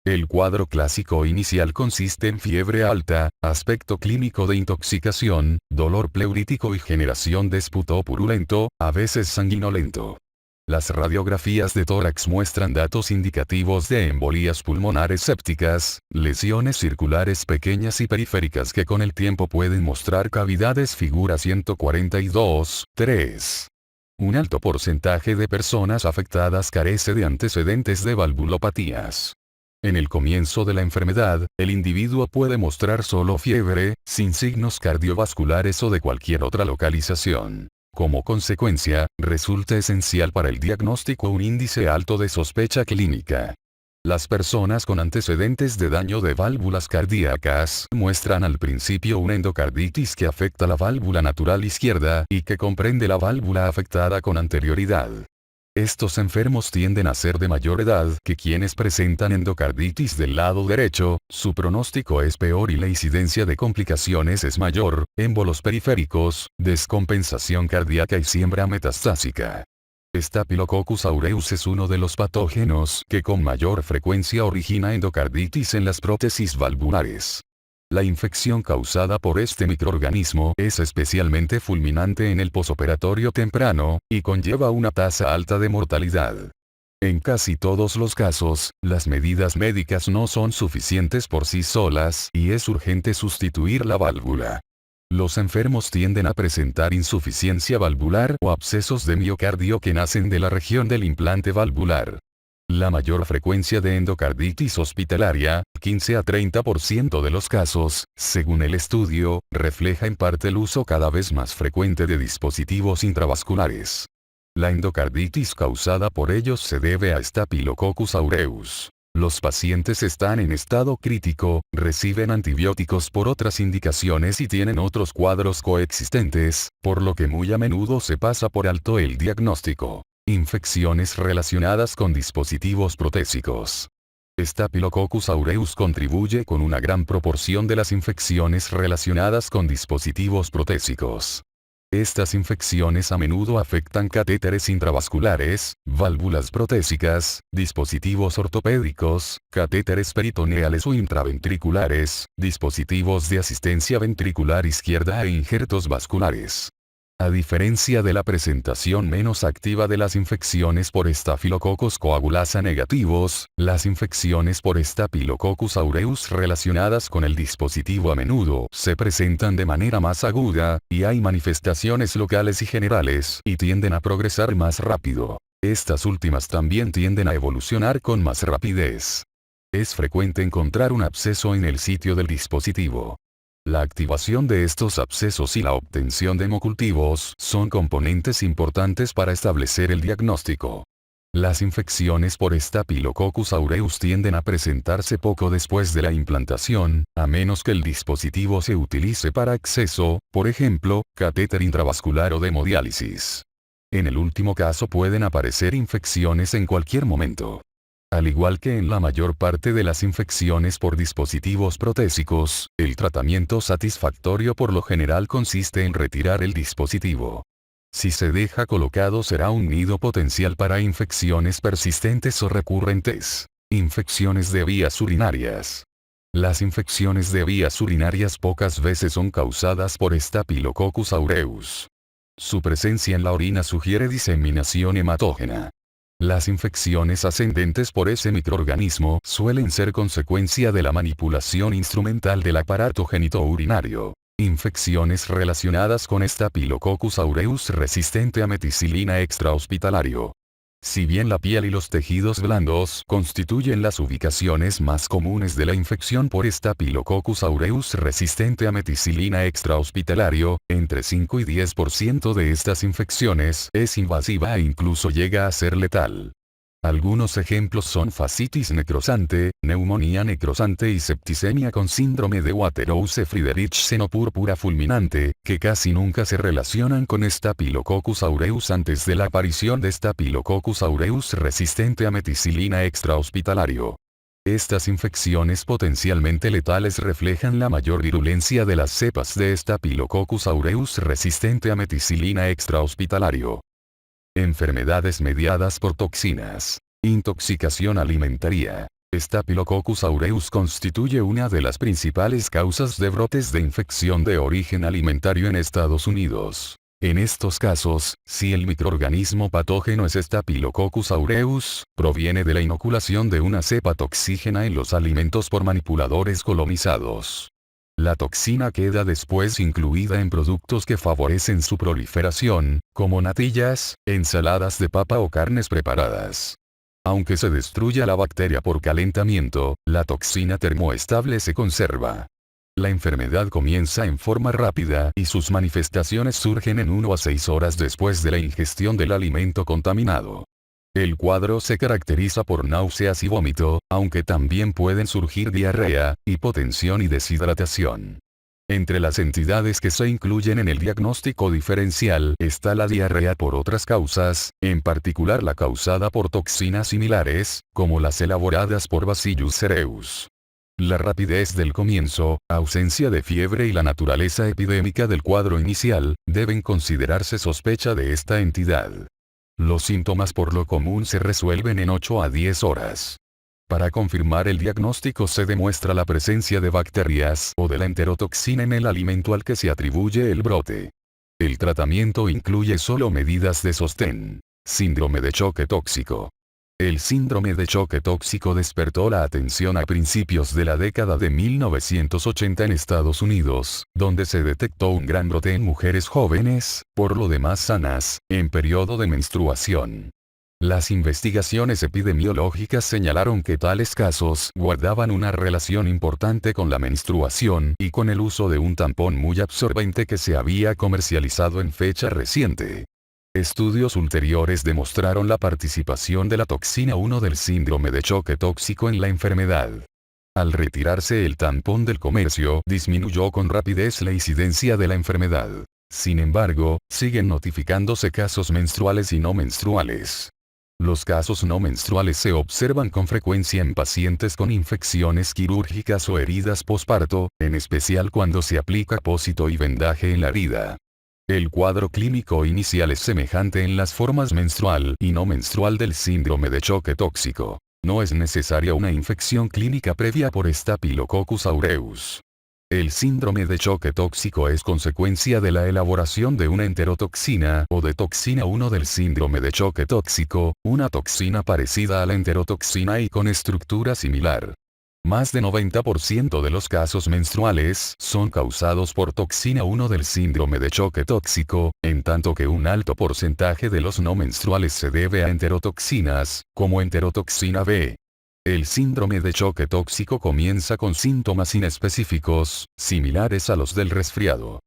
El cuadro clásico inicial consiste en fiebre alta, aspecto clínico de intoxicación, dolor pleurítico y generación de esputo purulento, a veces sanguinolento. Las radiografías de tórax muestran datos indicativos de embolías pulmonares sépticas, lesiones circulares pequeñas y periféricas que con el tiempo pueden mostrar cavidades figura 142.3. Un alto porcentaje de personas afectadas carece de antecedentes de valvulopatías. En el comienzo de la enfermedad, el individuo puede mostrar solo fiebre, sin signos cardiovasculares o de cualquier otra localización. Como consecuencia, resulta esencial para el diagnóstico un índice alto de sospecha clínica. Las personas con antecedentes de daño de válvulas cardíacas muestran al principio una endocarditis que afecta la válvula natural izquierda y que comprende la válvula afectada con anterioridad. Estos enfermos tienden a ser de mayor edad que quienes presentan endocarditis del lado derecho, su pronóstico es peor y la incidencia de complicaciones es mayor, émbolos periféricos, descompensación cardíaca y siembra metastásica. Staphylococcus aureus es uno de los patógenos que con mayor frecuencia origina endocarditis en las prótesis valvulares. La infección causada por este microorganismo es especialmente fulminante en el posoperatorio temprano, y conlleva una tasa alta de mortalidad. En casi todos los casos, las medidas médicas no son suficientes por sí solas y es urgente sustituir la válvula. Los enfermos tienden a presentar insuficiencia valvular o abscesos de miocardio que nacen de la región del implante valvular. La mayor frecuencia de endocarditis hospitalaria, 15 a 30% de los casos, según el estudio, refleja en parte el uso cada vez más frecuente de dispositivos intravasculares. La endocarditis causada por ellos se debe a Staphylococcus aureus. Los pacientes están en estado crítico, reciben antibióticos por otras indicaciones y tienen otros cuadros coexistentes, por lo que muy a menudo se pasa por alto el diagnóstico. Infecciones relacionadas con dispositivos protésicos. Staphylococcus aureus contribuye con una gran proporción de las infecciones relacionadas con dispositivos protésicos. Estas infecciones a menudo afectan catéteres intravasculares, válvulas protésicas, dispositivos ortopédicos, catéteres peritoneales o intraventriculares, dispositivos de asistencia ventricular izquierda e injertos vasculares. A diferencia de la presentación menos activa de las infecciones por Staphylococcus coagulasa negativos, las infecciones por Staphylococcus aureus relacionadas con el dispositivo a menudo se presentan de manera más aguda, y hay manifestaciones locales y generales, y tienden a progresar más rápido. Estas últimas también tienden a evolucionar con más rapidez. Es frecuente encontrar un absceso en el sitio del dispositivo. La activación de estos abscesos y la obtención de hemocultivos son componentes importantes para establecer el diagnóstico. Las infecciones por Staphylococcus aureus tienden a presentarse poco después de la implantación, a menos que el dispositivo se utilice para acceso, por ejemplo, catéter intravascular o de hemodiálisis. En el último caso pueden aparecer infecciones en cualquier momento. Al igual que en la mayor parte de las infecciones por dispositivos protésicos, el tratamiento satisfactorio por lo general consiste en retirar el dispositivo. Si se deja colocado será un nido potencial para infecciones persistentes o recurrentes. Infecciones de vías urinarias. Las infecciones de vías urinarias pocas veces son causadas por Staphylococcus aureus. Su presencia en la orina sugiere diseminación hematógena. Las infecciones ascendentes por ese microorganismo suelen ser consecuencia de la manipulación instrumental del aparato genitourinario. Infecciones relacionadas con Staphylococcus aureus resistente a meticilina extrahospitalario. Si bien la piel y los tejidos blandos constituyen las ubicaciones más comunes de la infección por Staphylococcus aureus resistente a meticilina extrahospitalario, entre 5 y 10% de estas infecciones es invasiva e incluso llega a ser letal. Algunos ejemplos son fascitis necrosante, neumonía necrosante y septicemia con síndrome de Waterhouse-Friderichsen o púrpura fulminante, que casi nunca se relacionan con Staphylococcus aureus antes de la aparición de Staphylococcus aureus resistente a meticilina extrahospitalario. Estas infecciones potencialmente letales reflejan la mayor virulencia de las cepas de Staphylococcus aureus resistente a meticilina extrahospitalario. Enfermedades mediadas por toxinas. Intoxicación alimentaria. Staphylococcus aureus constituye una de las principales causas de brotes de infección de origen alimentario en Estados Unidos. En estos casos, si el microorganismo patógeno es Staphylococcus aureus, proviene de la inoculación de una cepa toxígena en los alimentos por manipuladores colonizados. La toxina queda después incluida en productos que favorecen su proliferación, como natillas, ensaladas de papa o carnes preparadas. Aunque se destruya la bacteria por calentamiento, la toxina termoestable se conserva. La enfermedad comienza en forma rápida y sus manifestaciones surgen en 1 a 6 horas después de la ingestión del alimento contaminado. El cuadro se caracteriza por náuseas y vómito, aunque también pueden surgir diarrea, hipotensión y deshidratación. Entre las entidades que se incluyen en el diagnóstico diferencial está la diarrea por otras causas, en particular la causada por toxinas similares, como las elaboradas por Bacillus cereus. La rapidez del comienzo, ausencia de fiebre y la naturaleza epidémica del cuadro inicial, deben considerarse sospecha de esta entidad. Los síntomas por lo común se resuelven en 8 a 10 horas. Para confirmar el diagnóstico se demuestra la presencia de bacterias o de la enterotoxina en el alimento al que se atribuye el brote. El tratamiento incluye solo medidas de sostén. Síndrome de choque tóxico. El síndrome de choque tóxico despertó la atención a principios de la década de 1980 en Estados Unidos, donde se detectó un gran brote en mujeres jóvenes, por lo demás sanas, en periodo de menstruación. Las investigaciones epidemiológicas señalaron que tales casos guardaban una relación importante con la menstruación y con el uso de un tampón muy absorbente que se había comercializado en fecha reciente. Estudios ulteriores demostraron la participación de la toxina 1 del síndrome de choque tóxico en la enfermedad. Al retirarse el tampón del comercio, disminuyó con rapidez la incidencia de la enfermedad. Sin embargo, siguen notificándose casos menstruales y no menstruales. Los casos no menstruales se observan con frecuencia en pacientes con infecciones quirúrgicas o heridas posparto, en especial cuando se aplica apósito y vendaje en la herida. El cuadro clínico inicial es semejante en las formas menstrual y no menstrual del síndrome de choque tóxico. No es necesaria una infección clínica previa por Staphylococcus aureus. El síndrome de choque tóxico es consecuencia de la elaboración de una enterotoxina o de toxina 1 del síndrome de choque tóxico, una toxina parecida a la enterotoxina y con estructura similar. Más de 90% de los casos menstruales son causados por toxina 1 del síndrome de choque tóxico, en tanto que un alto porcentaje de los no menstruales se debe a enterotoxinas, como enterotoxina B. El síndrome de choque tóxico comienza con síntomas inespecíficos, similares a los del resfriado.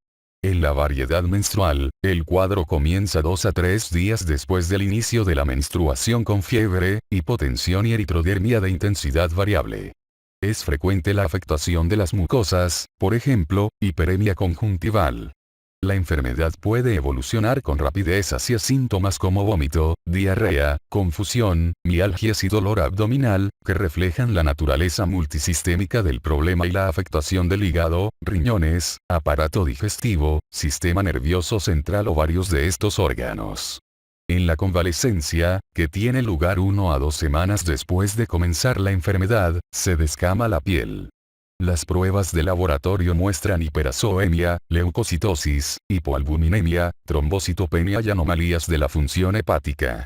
En la variedad menstrual, el cuadro comienza 2 a 3 días después del inicio de la menstruación con fiebre, hipotensión y eritrodermia de intensidad variable. Es frecuente la afectación de las mucosas, por ejemplo, hiperemia conjuntival. La enfermedad puede evolucionar con rapidez hacia síntomas como vómito, diarrea, confusión, mialgias y dolor abdominal, que reflejan la naturaleza multisistémica del problema y la afectación del hígado, riñones, aparato digestivo, sistema nervioso central o varios de estos órganos. En la convalecencia, que tiene lugar 1 a 2 semanas después de comenzar la enfermedad, se descama la piel. Las pruebas de laboratorio muestran hiperazoemia, leucocitosis, hipoalbuminemia, trombocitopenia y anomalías de la función hepática.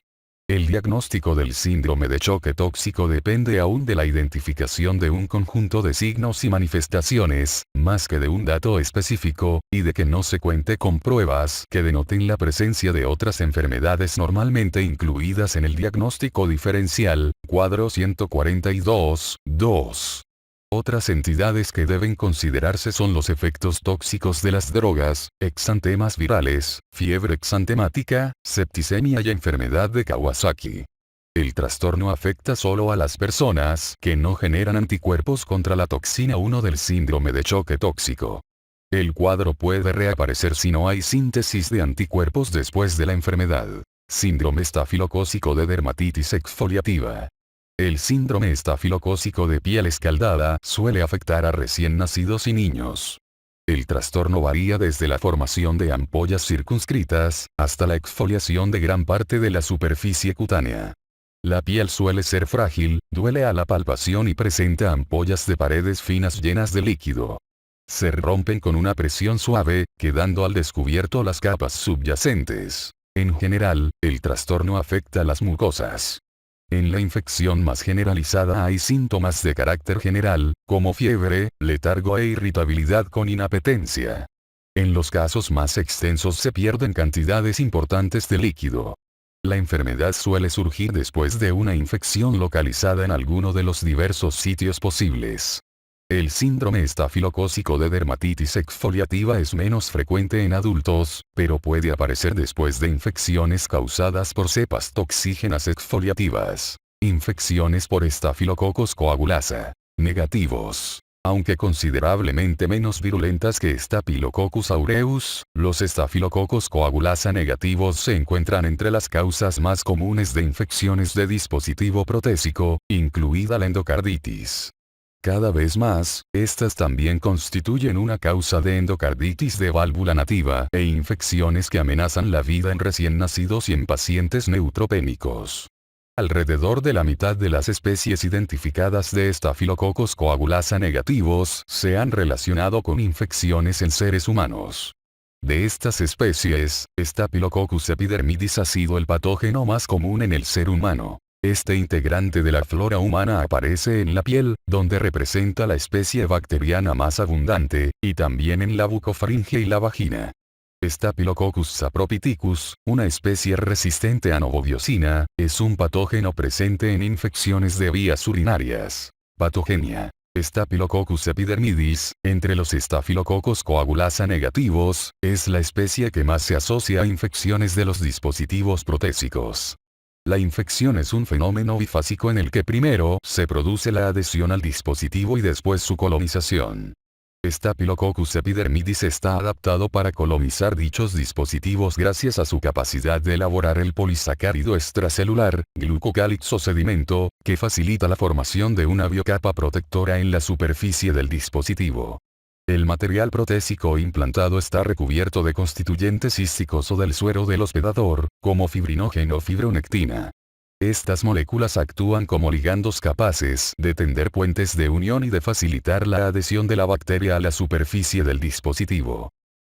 El diagnóstico del síndrome de choque tóxico depende aún de la identificación de un conjunto de signos y manifestaciones, más que de un dato específico, y de que no se cuente con pruebas que denoten la presencia de otras enfermedades normalmente incluidas en el diagnóstico diferencial, cuadro 142, 2. Otras entidades que deben considerarse son los efectos tóxicos de las drogas, exantemas virales, fiebre exantemática, septicemia y enfermedad de Kawasaki. El trastorno afecta solo a las personas que no generan anticuerpos contra la toxina 1 del síndrome de choque tóxico. El cuadro puede reaparecer si no hay síntesis de anticuerpos después de la enfermedad. Síndrome estafilocócico de dermatitis exfoliativa. El síndrome estafilocócico de piel escaldada suele afectar a recién nacidos y niños. El trastorno varía desde la formación de ampollas circunscritas, hasta la exfoliación de gran parte de la superficie cutánea. La piel suele ser frágil, duele a la palpación y presenta ampollas de paredes finas llenas de líquido. Se rompen con una presión suave, quedando al descubierto las capas subyacentes. En general, el trastorno afecta a las mucosas. En la infección más generalizada hay síntomas de carácter general, como fiebre, letargo e irritabilidad con inapetencia. En los casos más extensos se pierden cantidades importantes de líquido. La enfermedad suele surgir después de una infección localizada en alguno de los diversos sitios posibles. El síndrome estafilocócico de dermatitis exfoliativa es menos frecuente en adultos, pero puede aparecer después de infecciones causadas por cepas toxígenas exfoliativas. Infecciones por Staphylococcus coagulasa. Negativos. Aunque considerablemente menos virulentas que Staphylococcus aureus, los Staphylococcus coagulasa negativos se encuentran entre las causas más comunes de infecciones de dispositivo protésico, incluida la endocarditis. Cada vez más, estas también constituyen una causa de endocarditis de válvula nativa e infecciones que amenazan la vida en recién nacidos y en pacientes neutropénicos. Alrededor de la mitad de las especies identificadas de Staphylococcus coagulasa negativos se han relacionado con infecciones en seres humanos. De estas especies, Staphylococcus epidermidis ha sido el patógeno más común en el ser humano. Este integrante de la flora humana aparece en la piel, donde representa la especie bacteriana más abundante, y también en la bucofaringe y la vagina. Staphylococcus saprophyticus, una especie resistente a novobiosina, es un patógeno presente en infecciones de vías urinarias. Patogenia. Staphylococcus epidermidis, entre los Staphylococcus coagulasa negativos, es la especie que más se asocia a infecciones de los dispositivos protésicos. La infección es un fenómeno bifásico en el que primero se produce la adhesión al dispositivo y después su colonización. Staphylococcus epidermidis está adaptado para colonizar dichos dispositivos gracias a su capacidad de elaborar el polisacárido extracelular, glucocálix sedimento, que facilita la formación de una biocapa protectora en la superficie del dispositivo. El material protésico implantado está recubierto de constituyentes císticos o del suero del hospedador, como fibrinógeno o fibronectina. Estas moléculas actúan como ligandos capaces de tender puentes de unión y de facilitar la adhesión de la bacteria a la superficie del dispositivo.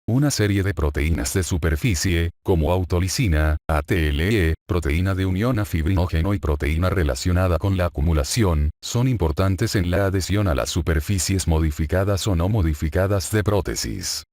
Una serie de proteínas de superficie, como autolisina, ATLE, proteína de unión a fibrinógeno y proteína relacionada con la acumulación, son importantes en la adhesión a las superficies modificadas o no modificadas de prótesis.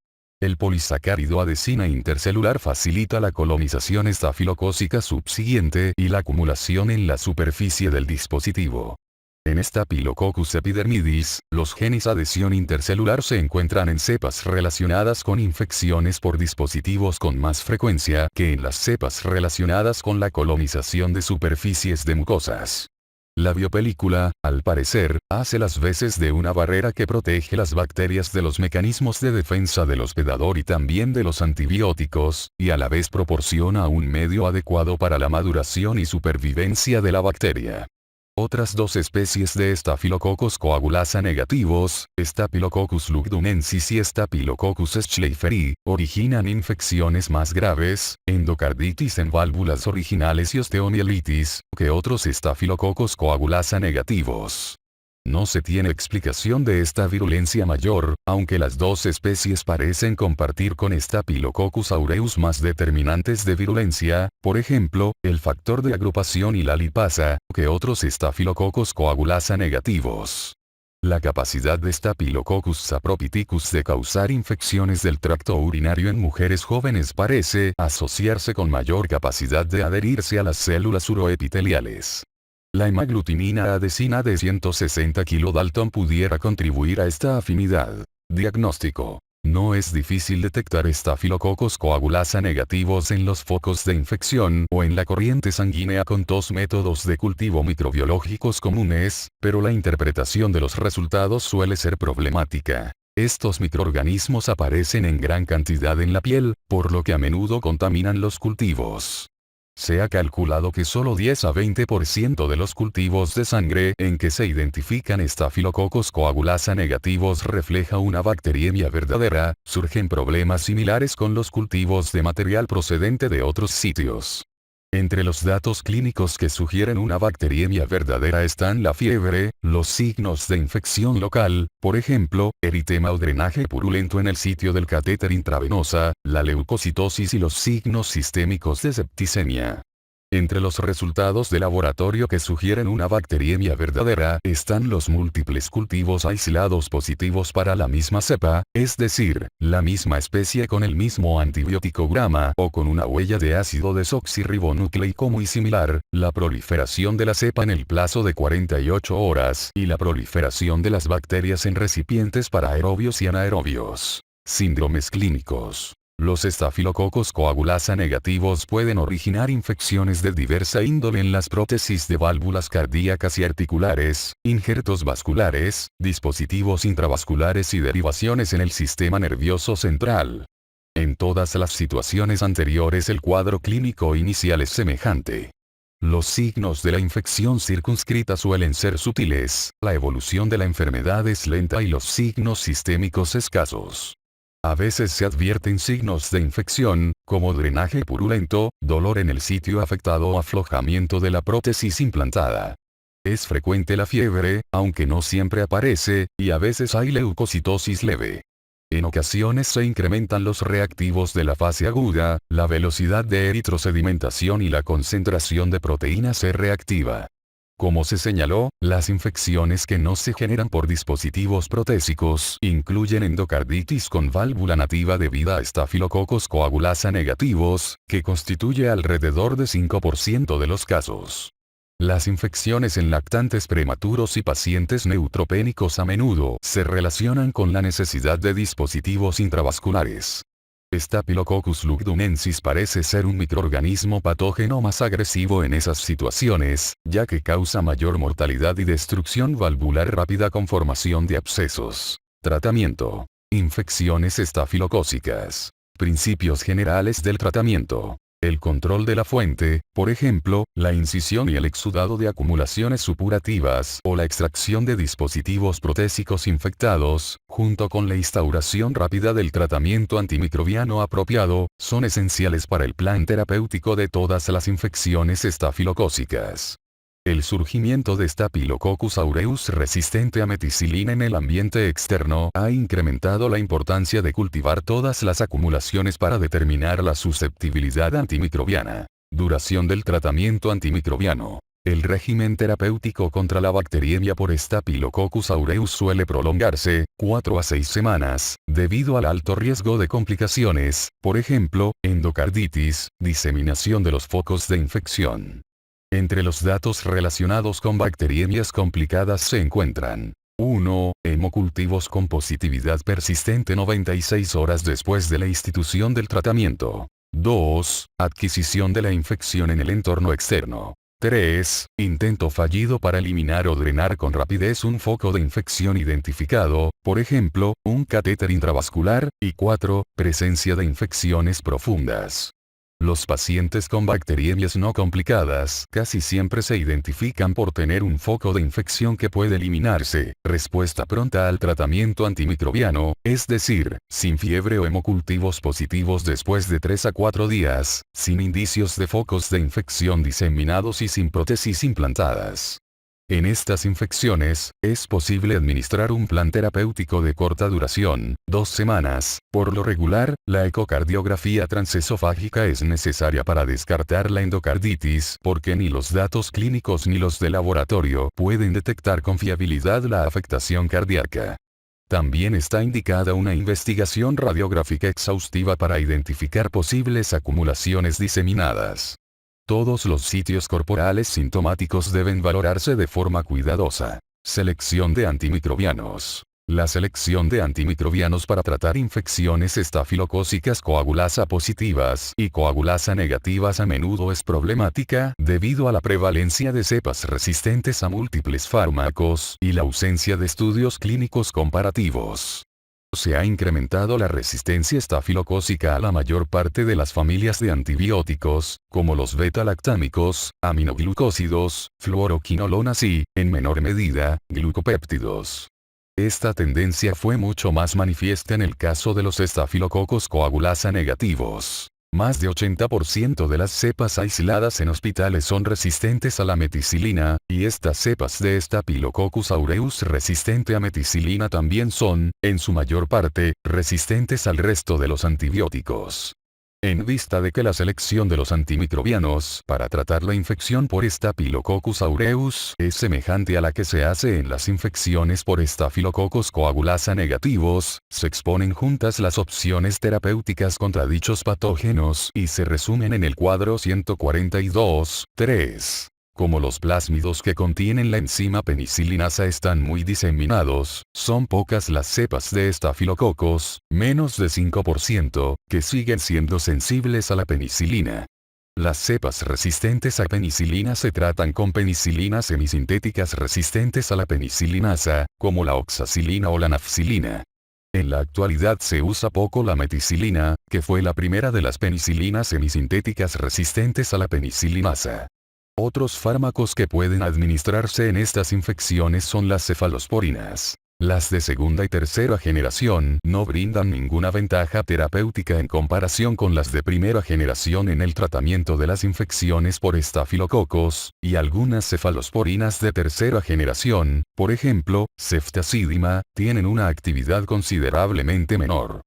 El polisacárido adesina intercelular facilita la colonización estafilocócica subsiguiente y la acumulación en la superficie del dispositivo. En Staphylococcus epidermidis, los genes adhesión intercelular se encuentran en cepas relacionadas con infecciones por dispositivos con más frecuencia que en las cepas relacionadas con la colonización de superficies de mucosas. La biopelícula, al parecer, hace las veces de una barrera que protege las bacterias de los mecanismos de defensa del hospedador y también de los antibióticos, y a la vez proporciona un medio adecuado para la maduración y supervivencia de la bacteria. Otras dos especies de estafilococos coagulasa negativos, Staphylococcus lugdunensis y Staphylococcus schleicheri, originan infecciones más graves, endocarditis en válvulas originales y osteomielitis, que otros estafilococos coagulasa negativos. No se tiene explicación de esta virulencia mayor, aunque las dos especies parecen compartir con Staphylococcus aureus más determinantes de virulencia, por ejemplo, el factor de agrupación y la lipasa, que otros estafilococos coagulasa negativos. La capacidad de Staphylococcus saprophyticus de causar infecciones del tracto urinario en mujeres jóvenes parece asociarse con mayor capacidad de adherirse a las células uroepiteliales. La hemaglutinina adesina de 160 kDa pudiera contribuir a esta afinidad. Diagnóstico. No es difícil detectar estafilococos coagulasa negativos en los focos de infección o en la corriente sanguínea con dos métodos de cultivo microbiológicos comunes, pero la interpretación de los resultados suele ser problemática. Estos microorganismos aparecen en gran cantidad en la piel, por lo que a menudo contaminan los cultivos. Se ha calculado que solo 10 a 20% de los cultivos de sangre en que se identifican estafilococos coagulasa negativos refleja una bacteriemia verdadera. Surgen problemas similares con los cultivos de material procedente de otros sitios. Entre los datos clínicos que sugieren una bacteriemia verdadera están la fiebre, los signos de infección local, por ejemplo, eritema o drenaje purulento en el sitio del catéter intravenosa, la leucocitosis y los signos sistémicos de septicemia. Entre los resultados de laboratorio que sugieren una bacteriemia verdadera están los múltiples cultivos aislados positivos para la misma cepa, es decir, la misma especie con el mismo antibiótico grama o con una huella de ácido desoxirribonucleico muy similar, la proliferación de la cepa en el plazo de 48 horas y la proliferación de las bacterias en recipientes para aerobios y anaerobios. Síndromes clínicos. Los estafilococos coagulasa negativos pueden originar infecciones de diversa índole en las prótesis de válvulas cardíacas y articulares, injertos vasculares, dispositivos intravasculares y derivaciones en el sistema nervioso central. En todas las situaciones anteriores el cuadro clínico inicial es semejante. Los signos de la infección circunscrita suelen ser sutiles, la evolución de la enfermedad es lenta y los signos sistémicos escasos. A veces se advierten signos de infección, como drenaje purulento, dolor en el sitio afectado o aflojamiento de la prótesis implantada. Es frecuente la fiebre, aunque no siempre aparece, y a veces hay leucocitosis leve. En ocasiones se incrementan los reactivos de la fase aguda, la velocidad de eritrosedimentación y la concentración de proteína C reactiva. Como se señaló, las infecciones que no se generan por dispositivos protésicos incluyen endocarditis con válvula nativa debida a estafilococos coagulasa negativos, que constituye alrededor de 5% de los casos. Las infecciones en lactantes prematuros y pacientes neutropénicos a menudo se relacionan con la necesidad de dispositivos intravasculares. Staphylococcus lugdunensis parece ser un microorganismo patógeno más agresivo en esas situaciones, ya que causa mayor mortalidad y destrucción valvular rápida con formación de abscesos. Tratamiento. Infecciones estafilocócicas. Principios generales del tratamiento. El control de la fuente, por ejemplo, la incisión y el exudado de acumulaciones supurativas o la extracción de dispositivos protésicos infectados, junto con la instauración rápida del tratamiento antimicrobiano apropiado, son esenciales para el plan terapéutico de todas las infecciones estafilocócicas. El surgimiento de Staphylococcus aureus resistente a meticilina en el ambiente externo ha incrementado la importancia de cultivar todas las acumulaciones para determinar la susceptibilidad antimicrobiana. Duración del tratamiento antimicrobiano. El régimen terapéutico contra la bacteriemia por Staphylococcus aureus suele prolongarse 4 a 6 semanas, debido al alto riesgo de complicaciones, por ejemplo, endocarditis, diseminación de los focos de infección. Entre los datos relacionados con bacteriemias complicadas se encuentran 1. Hemocultivos con positividad persistente 96 horas después de la institución del tratamiento. 2. Adquisición de la infección en el entorno externo. 3. Intento fallido para eliminar o drenar con rapidez un foco de infección identificado, por ejemplo, un catéter intravascular, y 4. Presencia de infecciones profundas. Los pacientes con bacteriemias no complicadas casi siempre se identifican por tener un foco de infección que puede eliminarse, respuesta pronta al tratamiento antimicrobiano, es decir, sin fiebre o hemocultivos positivos después de 3 a 4 días, sin indicios de focos de infección diseminados y sin prótesis implantadas. En estas infecciones, es posible administrar un plan terapéutico de corta duración, 2 semanas. Por lo regular, la ecocardiografía transesofágica es necesaria para descartar la endocarditis porque ni los datos clínicos ni los de laboratorio pueden detectar con fiabilidad la afectación cardíaca. También está indicada una investigación radiográfica exhaustiva para identificar posibles acumulaciones diseminadas. Todos los sitios corporales sintomáticos deben valorarse de forma cuidadosa. Selección de antimicrobianos. La selección de antimicrobianos para tratar infecciones estafilocócicas coagulasa positivas y coagulasa negativas a menudo es problemática debido a la prevalencia de cepas resistentes a múltiples fármacos y la ausencia de estudios clínicos comparativos. Se ha incrementado la resistencia estafilocócica a la mayor parte de las familias de antibióticos, como los beta-lactámicos, aminoglucósidos, fluoroquinolonas y, en menor medida, glucopéptidos. Esta tendencia fue mucho más manifiesta en el caso de los estafilococos coagulasa negativos. Más de 80% de las cepas aisladas en hospitales son resistentes a la meticilina, y estas cepas de Staphylococcus aureus resistente a meticilina también son, en su mayor parte, resistentes al resto de los antibióticos. En vista de que la selección de los antimicrobianos para tratar la infección por Staphylococcus aureus es semejante a la que se hace en las infecciones por Staphylococcus coagulasa negativos, se exponen juntas las opciones terapéuticas contra dichos patógenos y se resumen en el cuadro 142.3. Como los plásmidos que contienen la enzima penicilinasa están muy diseminados, son pocas las cepas de estafilococos, menos de 5%, que siguen siendo sensibles a la penicilina. Las cepas resistentes a penicilina se tratan con penicilinas semisintéticas resistentes a la penicilinasa, como la oxacilina o la nafcilina. En la actualidad se usa poco la meticilina, que fue la primera de las penicilinas semisintéticas resistentes a la penicilinasa. Otros fármacos que pueden administrarse en estas infecciones son las cefalosporinas. Las de segunda y tercera generación no brindan ninguna ventaja terapéutica en comparación con las de primera generación en el tratamiento de las infecciones por estafilococos, y algunas cefalosporinas de tercera generación, por ejemplo, ceftazidima, tienen una actividad considerablemente menor.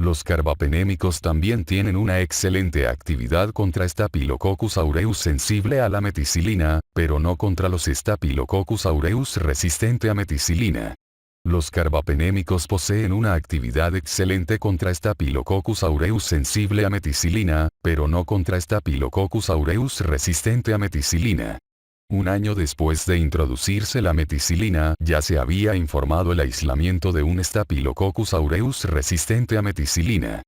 Los carbapenémicos también tienen una excelente actividad contra Staphylococcus aureus sensible a la meticilina, pero no contra los Staphylococcus aureus resistente a meticilina. Los carbapenémicos poseen una actividad excelente contra Staphylococcus aureus sensible a meticilina, pero no contra Staphylococcus aureus resistente a meticilina. Un año después de introducirse la meticilina, ya se había informado el aislamiento de un Staphylococcus aureus resistente a meticilina.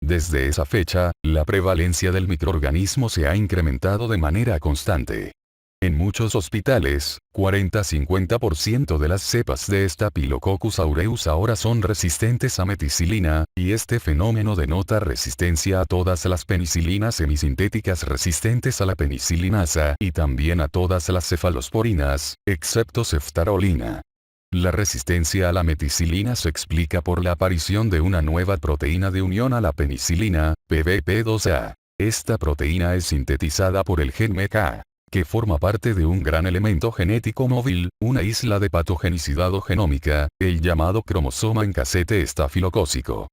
Desde esa fecha, la prevalencia del microorganismo se ha incrementado de manera constante. En muchos hospitales, 40-50% de las cepas de Staphylococcus aureus ahora son resistentes a meticilina, y este fenómeno denota resistencia a todas las penicilinas semisintéticas resistentes a la penicilinasa y también a todas las cefalosporinas, excepto ceftarolina. La resistencia a la meticilina se explica por la aparición de una nueva proteína de unión a la penicilina, PBP2A. Esta proteína es sintetizada por el gen MECA, que forma parte de un gran elemento genético móvil, una isla de patogenicidad o genómica, el llamado cromosoma en casete estafilocócico.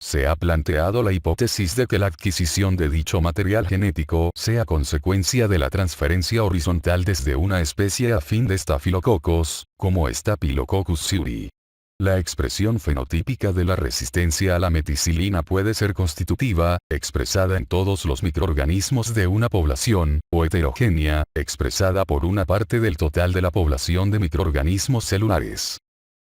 Se ha planteado la hipótesis de que la adquisición de dicho material genético sea consecuencia de la transferencia horizontal desde una especie afín de estafilococos, como Staphylococcus aureus. La expresión fenotípica de la resistencia a la meticilina puede ser constitutiva, expresada en todos los microorganismos de una población, o heterogénea, expresada por una parte del total de la población de microorganismos celulares.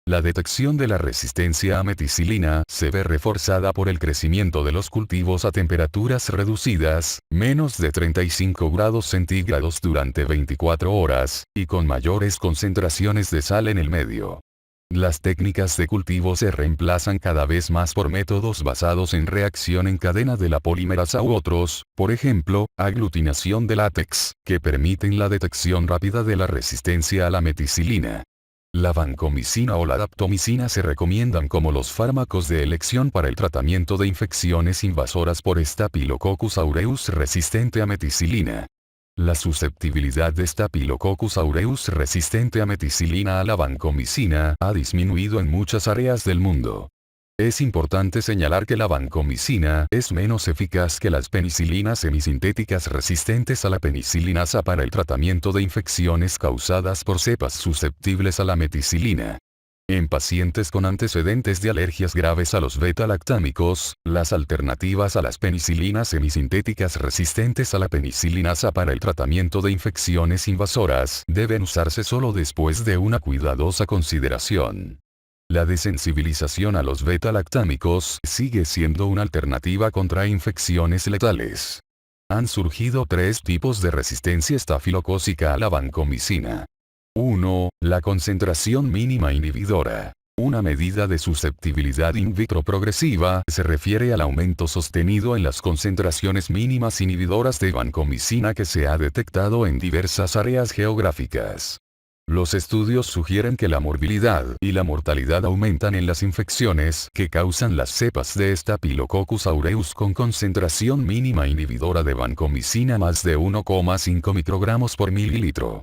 La detección de la resistencia a meticilina se ve reforzada por el crecimiento de los cultivos a temperaturas reducidas, menos de 35 grados centígrados durante 24 horas, y con mayores concentraciones de sal en el medio. Las técnicas de cultivo se reemplazan cada vez más por métodos basados en reacción en cadena de la polimerasa u otros, por ejemplo, aglutinación de látex, que permiten la detección rápida de la resistencia a la meticilina. La vancomicina o la daptomicina se recomiendan como los fármacos de elección para el tratamiento de infecciones invasoras por Staphylococcus aureus resistente a meticilina. La susceptibilidad de Staphylococcus aureus resistente a meticilina a la vancomicina ha disminuido en muchas áreas del mundo. Es importante señalar que la vancomicina es menos eficaz que las penicilinas semisintéticas resistentes a la penicilinasa para el tratamiento de infecciones causadas por cepas susceptibles a la meticilina. En pacientes con antecedentes de alergias graves a los beta-lactámicos, las alternativas a las penicilinas semisintéticas resistentes a la penicilinasa para el tratamiento de infecciones invasoras deben usarse solo después de una cuidadosa consideración. La desensibilización a los beta-lactámicos sigue siendo una alternativa contra infecciones letales. Han surgido tres tipos de resistencia estafilocócica a la vancomicina. 1. La concentración mínima inhibidora. Una medida de susceptibilidad in vitro progresiva se refiere al aumento sostenido en las concentraciones mínimas inhibidoras de vancomicina que se ha detectado en diversas áreas geográficas. Los estudios sugieren que la morbilidad y la mortalidad aumentan en las infecciones que causan las cepas de Staphylococcus aureus con concentración mínima inhibidora de vancomicina más de 1,5 microgramos por mililitro.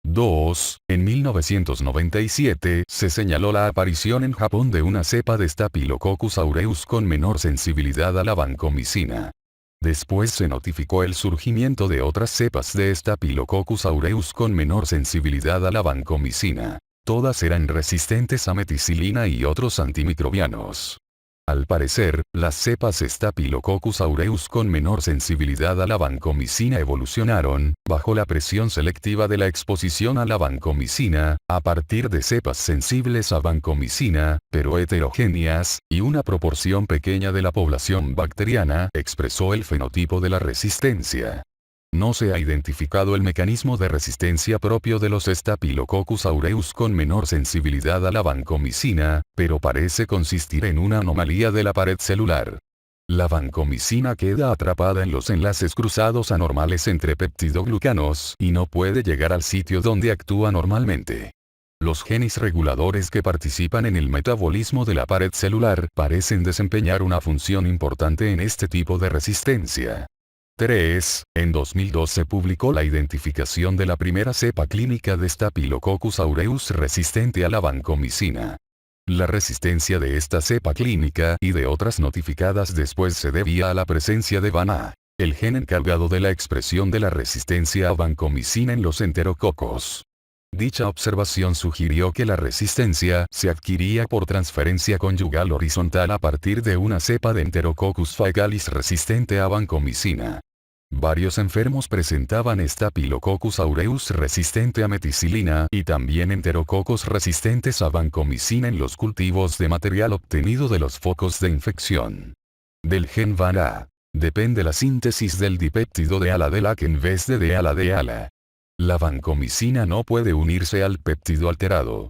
2. En 1997 se señaló la aparición en Japón de una cepa de Staphylococcus aureus con menor sensibilidad a la vancomicina. Después se notificó el surgimiento de otras cepas de Staphylococcus aureus con menor sensibilidad a la vancomicina. Todas eran resistentes a meticilina y otros antimicrobianos. Al parecer, las cepas Staphylococcus aureus con menor sensibilidad a la vancomicina evolucionaron, bajo la presión selectiva de la exposición a la vancomicina, a partir de cepas sensibles a vancomicina, pero heterogéneas, y una proporción pequeña de la población bacteriana expresó el fenotipo de la resistencia. No se ha identificado el mecanismo de resistencia propio de los Staphylococcus aureus con menor sensibilidad a la vancomicina, pero parece consistir en una anomalía de la pared celular. La vancomicina queda atrapada en los enlaces cruzados anormales entre peptidoglucanos y no puede llegar al sitio donde actúa normalmente. Los genes reguladores que participan en el metabolismo de la pared celular parecen desempeñar una función importante en este tipo de resistencia. 3. En 2002 se publicó la identificación de la primera cepa clínica de Staphylococcus aureus resistente a la vancomicina. La resistencia de esta cepa clínica y de otras notificadas después se debía a la presencia de VANA, el gen encargado de la expresión de la resistencia a vancomicina en los enterococos. Dicha observación sugirió que la resistencia se adquiría por transferencia conyugal horizontal a partir de una cepa de Enterococcus faecalis resistente a vancomicina. Varios enfermos presentaban Staphylococcus aureus resistente a meticilina y también enterococos resistentes a vancomicina en los cultivos de material obtenido de los focos de infección. Del gen VANA depende la síntesis del dipéptido de ala-DELAC en vez de ala-DEALA. La vancomicina no puede unirse al péptido alterado.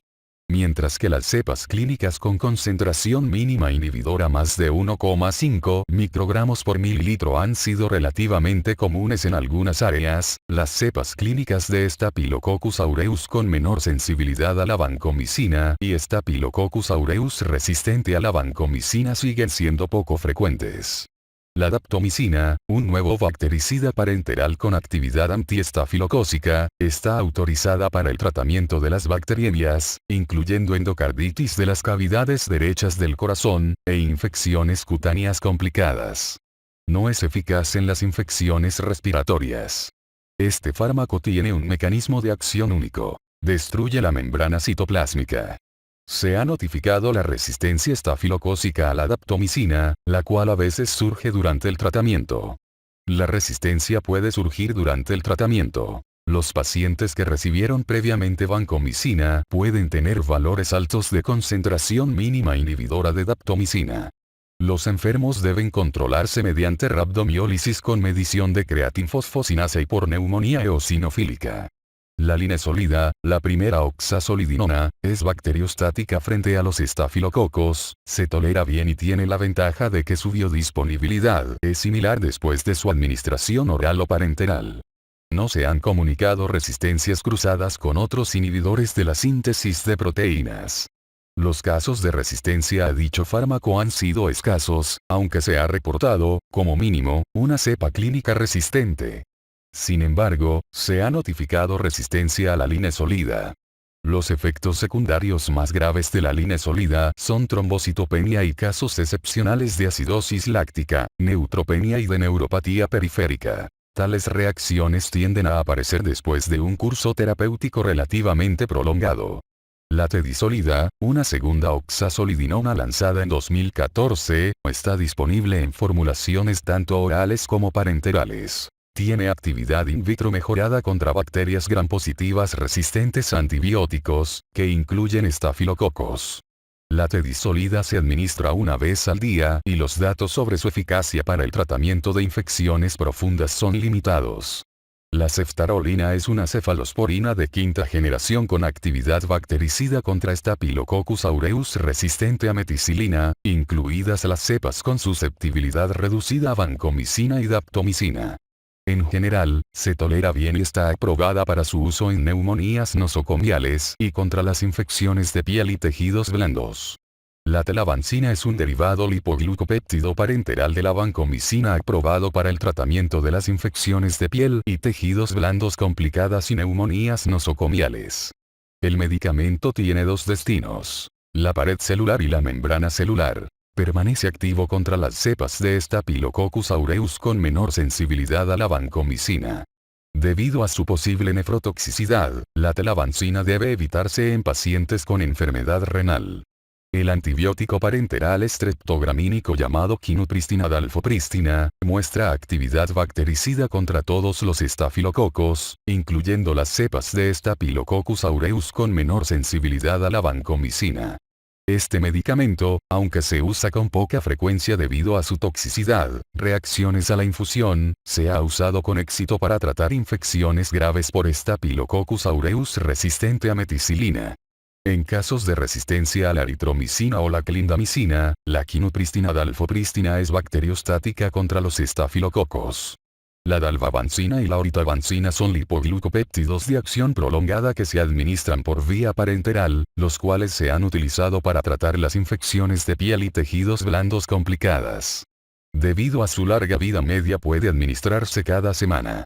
Mientras que las cepas clínicas con concentración mínima inhibidora más de 1,5 microgramos por mililitro han sido relativamente comunes en algunas áreas, las cepas clínicas de Staphylococcus aureus con menor sensibilidad a la vancomicina y Staphylococcus aureus resistente a la vancomicina siguen siendo poco frecuentes. La daptomicina, un nuevo bactericida parenteral con actividad antiestafilocócica, está autorizada para el tratamiento de las bacteriemias, incluyendo endocarditis de las cavidades derechas del corazón, e infecciones cutáneas complicadas. No es eficaz en las infecciones respiratorias. Este fármaco tiene un mecanismo de acción único. Destruye la membrana citoplásmica. Se ha notificado la resistencia estafilocócica a la daptomicina, la cual a veces surge durante el tratamiento. La resistencia puede surgir durante el tratamiento. Los pacientes que recibieron previamente vancomicina pueden tener valores altos de concentración mínima inhibidora de daptomicina. Los enfermos deben controlarse mediante rhabdomiólisis con medición de creatinfosfocinasa y por neumonía eosinofílica. La linesolida, la primera oxazolidinona, es bacteriostática frente a los estafilococos, se tolera bien y tiene la ventaja de que su biodisponibilidad es similar después de su administración oral o parenteral. No se han comunicado resistencias cruzadas con otros inhibidores de la síntesis de proteínas. Los casos de resistencia a dicho fármaco han sido escasos, aunque se ha reportado, como mínimo, una cepa clínica resistente. Sin embargo, se ha notificado resistencia a la linesolida. Los efectos secundarios más graves de la linesolida son trombocitopenia y casos excepcionales de acidosis láctica, neutropenia y de neuropatía periférica. Tales reacciones tienden a aparecer después de un curso terapéutico relativamente prolongado. La tedisolida, una segunda oxazolidinona lanzada en 2014, está disponible en formulaciones tanto orales como parenterales. Tiene actividad in vitro mejorada contra bacterias gram-positivas resistentes a antibióticos, que incluyen estafilococos. La tedisolida se administra una vez al día y los datos sobre su eficacia para el tratamiento de infecciones profundas son limitados. La ceftarolina es una cefalosporina de quinta generación con actividad bactericida contra Staphylococcus aureus resistente a meticilina, incluidas las cepas con susceptibilidad reducida a vancomicina y daptomicina. En general, se tolera bien y está aprobada para su uso en neumonías nosocomiales y contra las infecciones de piel y tejidos blandos. La telavancina es un derivado lipoglucopéptido parenteral de la vancomicina aprobado para el tratamiento de las infecciones de piel y tejidos blandos complicadas y neumonías nosocomiales. El medicamento tiene dos destinos: la pared celular y la membrana celular. Permanece activo contra las cepas de Staphylococcus aureus con menor sensibilidad a la vancomicina. Debido a su posible nefrotoxicidad, la telavancina debe evitarse en pacientes con enfermedad renal. El antibiótico parenteral estreptogramínico llamado quinupristina-dalfopristina, muestra actividad bactericida contra todos los estafilococos, incluyendo las cepas de Staphylococcus aureus con menor sensibilidad a la vancomicina. Este medicamento, aunque se usa con poca frecuencia debido a su toxicidad, reacciones a la infusión, se ha usado con éxito para tratar infecciones graves por Staphylococcus aureus resistente a meticilina. En casos de resistencia a la eritromicina o la clindamicina, la quinupristina-dalfopristina es bacteriostática contra los estafilococos. La dalbavancina y la oritavancina son lipoglucopéptidos de acción prolongada que se administran por vía parenteral, los cuales se han utilizado para tratar las infecciones de piel y tejidos blandos complicadas. Debido a su larga vida media puede administrarse cada semana.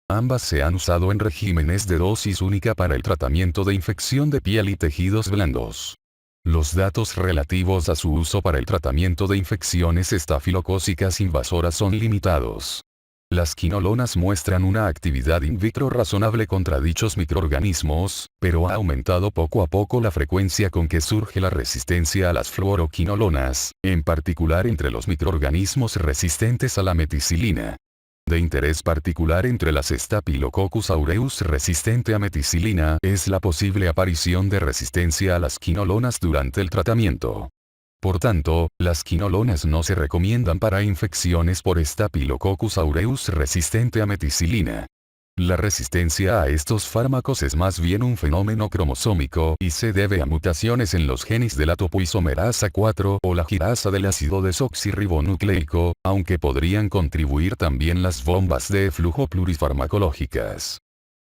Ambas se han usado en regímenes de dosis única para el tratamiento de infección de piel y tejidos blandos. Los datos relativos a su uso para el tratamiento de infecciones estafilocócicas invasoras son limitados. Las quinolonas muestran una actividad in vitro razonable contra dichos microorganismos, pero ha aumentado poco a poco la frecuencia con que surge la resistencia a las fluoroquinolonas, en particular entre los microorganismos resistentes a la meticilina. De interés particular entre las Staphylococcus aureus resistente a meticilina es la posible aparición de resistencia a las quinolonas durante el tratamiento. Por tanto, las quinolonas no se recomiendan para infecciones por Staphylococcus aureus resistente a meticilina. La resistencia a estos fármacos es más bien un fenómeno cromosómico y se debe a mutaciones en los genes de la topoisomerasa 4 o la girasa del ácido desoxirribonucleico, aunque podrían contribuir también las bombas de flujo plurifarmacológicas.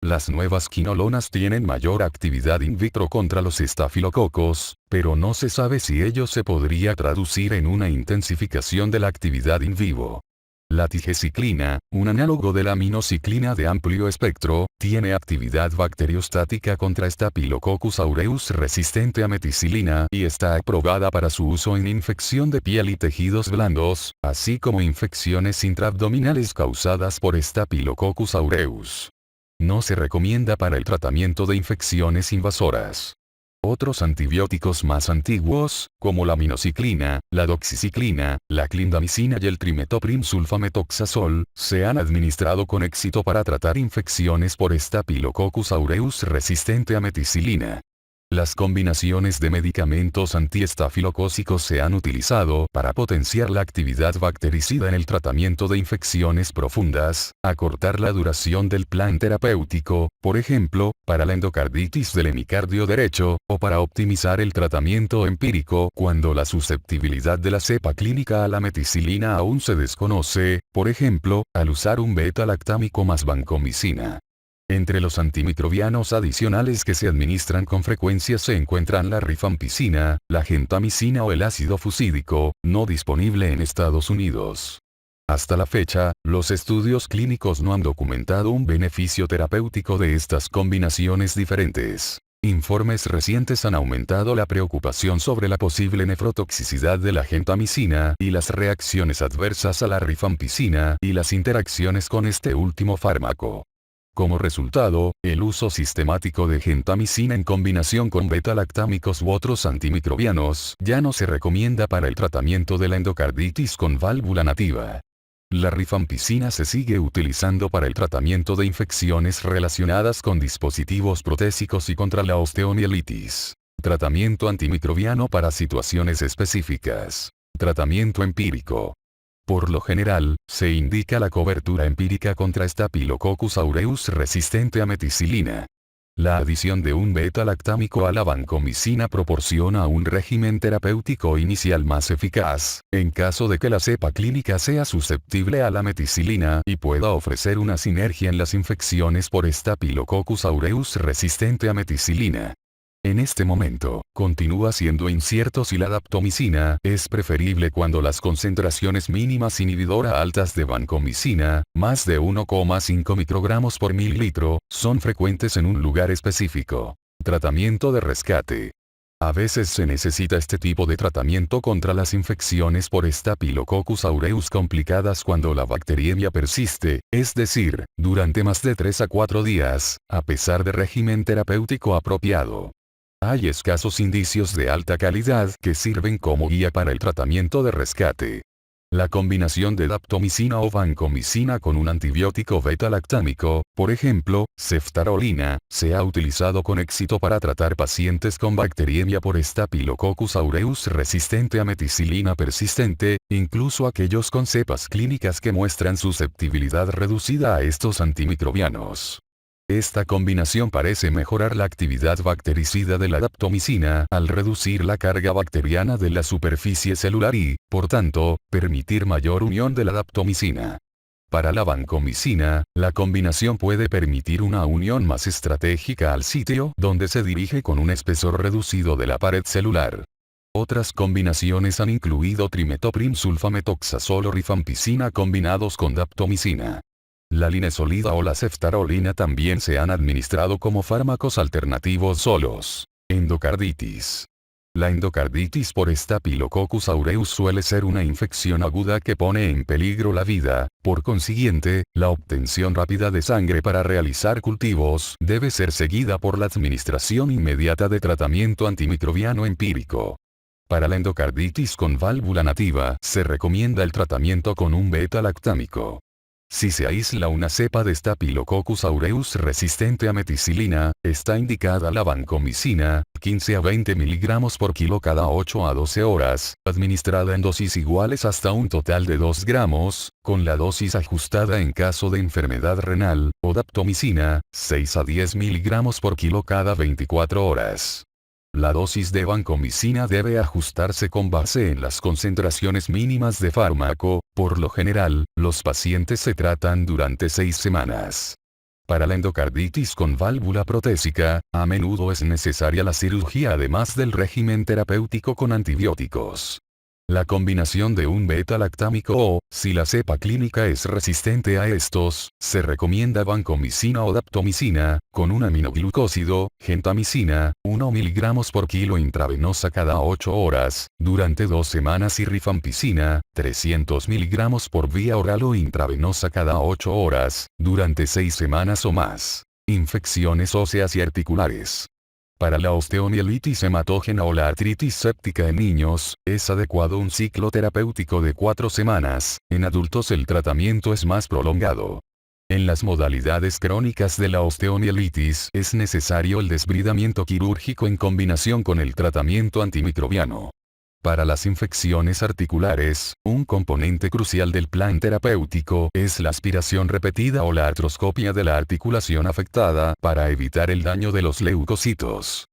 Las nuevas quinolonas tienen mayor actividad in vitro contra los estafilococos, pero no se sabe si ello se podría traducir en una intensificación de la actividad in vivo. La tigeciclina, un análogo de la aminociclina de amplio espectro, tiene actividad bacteriostática contra Staphylococcus aureus resistente a meticilina y está aprobada para su uso en infección de piel y tejidos blandos, así como infecciones intraabdominales causadas por Staphylococcus aureus. No se recomienda para el tratamiento de infecciones invasoras. Otros antibióticos más antiguos, como la aminociclina, la doxiciclina, la clindamicina y el trimetoprim sulfametoxazol, se han administrado con éxito para tratar infecciones por Staphylococcus aureus resistente a meticilina. Las combinaciones de medicamentos antiestafilocócicos se han utilizado para potenciar la actividad bactericida en el tratamiento de infecciones profundas, acortar la duración del plan terapéutico, por ejemplo, para la endocarditis del hemicardio derecho, o para optimizar el tratamiento empírico cuando la susceptibilidad de la cepa clínica a la meticilina aún se desconoce, por ejemplo, al usar un beta-lactámico más vancomicina. Entre los antimicrobianos adicionales que se administran con frecuencia se encuentran la rifampicina, la gentamicina o el ácido fusídico, no disponible en Estados Unidos. Hasta la fecha, los estudios clínicos no han documentado un beneficio terapéutico de estas combinaciones diferentes. Informes recientes han aumentado la preocupación sobre la posible nefrotoxicidad de la gentamicina y las reacciones adversas a la rifampicina y las interacciones con este último fármaco. Como resultado, el uso sistemático de gentamicina en combinación con beta-lactámicos u otros antimicrobianos ya no se recomienda para el tratamiento de la endocarditis con válvula nativa. La rifampicina se sigue utilizando para el tratamiento de infecciones relacionadas con dispositivos protésicos y contra la osteomielitis. Tratamiento antimicrobiano para situaciones específicas. Tratamiento empírico. Por lo general, se indica la cobertura empírica contra Staphylococcus aureus resistente a meticilina. La adición de un beta-lactámico a la vancomicina proporciona un régimen terapéutico inicial más eficaz, en caso de que la cepa clínica sea susceptible a la meticilina y pueda ofrecer una sinergia en las infecciones por Staphylococcus aureus resistente a meticilina. En este momento, continúa siendo incierto si la daptomicina es preferible cuando las concentraciones mínimas inhibidora altas de vancomicina, más de 1,5 microgramos por mililitro, son frecuentes en un lugar específico. Tratamiento de rescate. A veces se necesita este tipo de tratamiento contra las infecciones por Staphylococcus aureus complicadas cuando la bacteriemia persiste, es decir, durante más de 3 a 4 días, a pesar de régimen terapéutico apropiado. Hay escasos indicios de alta calidad que sirven como guía para el tratamiento de rescate. La combinación de daptomicina o vancomicina con un antibiótico beta-lactámico, por ejemplo, ceftarolina, se ha utilizado con éxito para tratar pacientes con bacteriemia por Staphylococcus aureus resistente a meticilina persistente, incluso aquellos con cepas clínicas que muestran susceptibilidad reducida a estos antimicrobianos. Esta combinación parece mejorar la actividad bactericida de la daptomicina al reducir la carga bacteriana de la superficie celular y, por tanto, permitir mayor unión de la daptomicina. Para la vancomicina, la combinación puede permitir una unión más estratégica al sitio donde se dirige con un espesor reducido de la pared celular. Otras combinaciones han incluido trimetoprim sulfametoxazol o rifampicina combinados con daptomicina. La linezolida o la ceftarolina también se han administrado como fármacos alternativos solos. Endocarditis. La endocarditis por Staphylococcus aureus suele ser una infección aguda que pone en peligro la vida, por consiguiente, la obtención rápida de sangre para realizar cultivos debe ser seguida por la administración inmediata de tratamiento antimicrobiano empírico. Para la endocarditis con válvula nativa se recomienda el tratamiento con un beta-lactámico. Si se aísla una cepa de Staphylococcus aureus resistente a meticilina, está indicada la vancomicina, 15 a 20 miligramos por kilo cada 8 a 12 horas, administrada en dosis iguales hasta un total de 2 gramos, con la dosis ajustada en caso de enfermedad renal, o daptomicina, 6 a 10 miligramos por kilo cada 24 horas. La dosis de vancomicina debe ajustarse con base en las concentraciones mínimas de fármaco. Por lo general, los pacientes se tratan durante 6 semanas. Para la endocarditis con válvula protésica, a menudo es necesaria la cirugía además del régimen terapéutico con antibióticos. La combinación de un beta-lactámico o, si la cepa clínica es resistente a estos, se recomienda vancomicina o daptomicina, con un aminoglucósido, gentamicina, 1 miligramos por kilo intravenosa cada 8 horas, durante 2 semanas y rifampicina, 300 miligramos por vía oral o intravenosa cada 8 horas, durante 6 semanas o más. Infecciones óseas y articulares. Para la osteomielitis hematógena o la artritis séptica en niños, es adecuado un ciclo terapéutico de 4 semanas, en adultos el tratamiento es más prolongado. En las modalidades crónicas de la osteomielitis es necesario el desbridamiento quirúrgico en combinación con el tratamiento antimicrobiano. Para las infecciones articulares, un componente crucial del plan terapéutico es la aspiración repetida o la artroscopia de la articulación afectada para evitar el daño de los leucocitos.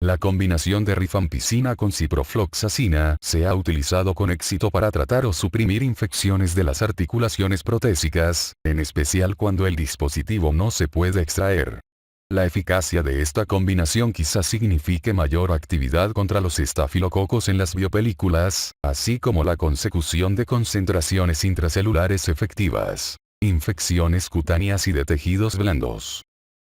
La combinación de rifampicina con ciprofloxacina se ha utilizado con éxito para tratar o suprimir infecciones de las articulaciones protésicas, en especial cuando el dispositivo no se puede extraer. La eficacia de esta combinación quizás signifique mayor actividad contra los estafilococos en las biopelículas, así como la consecución de concentraciones intracelulares efectivas. Infecciones cutáneas y de tejidos blandos.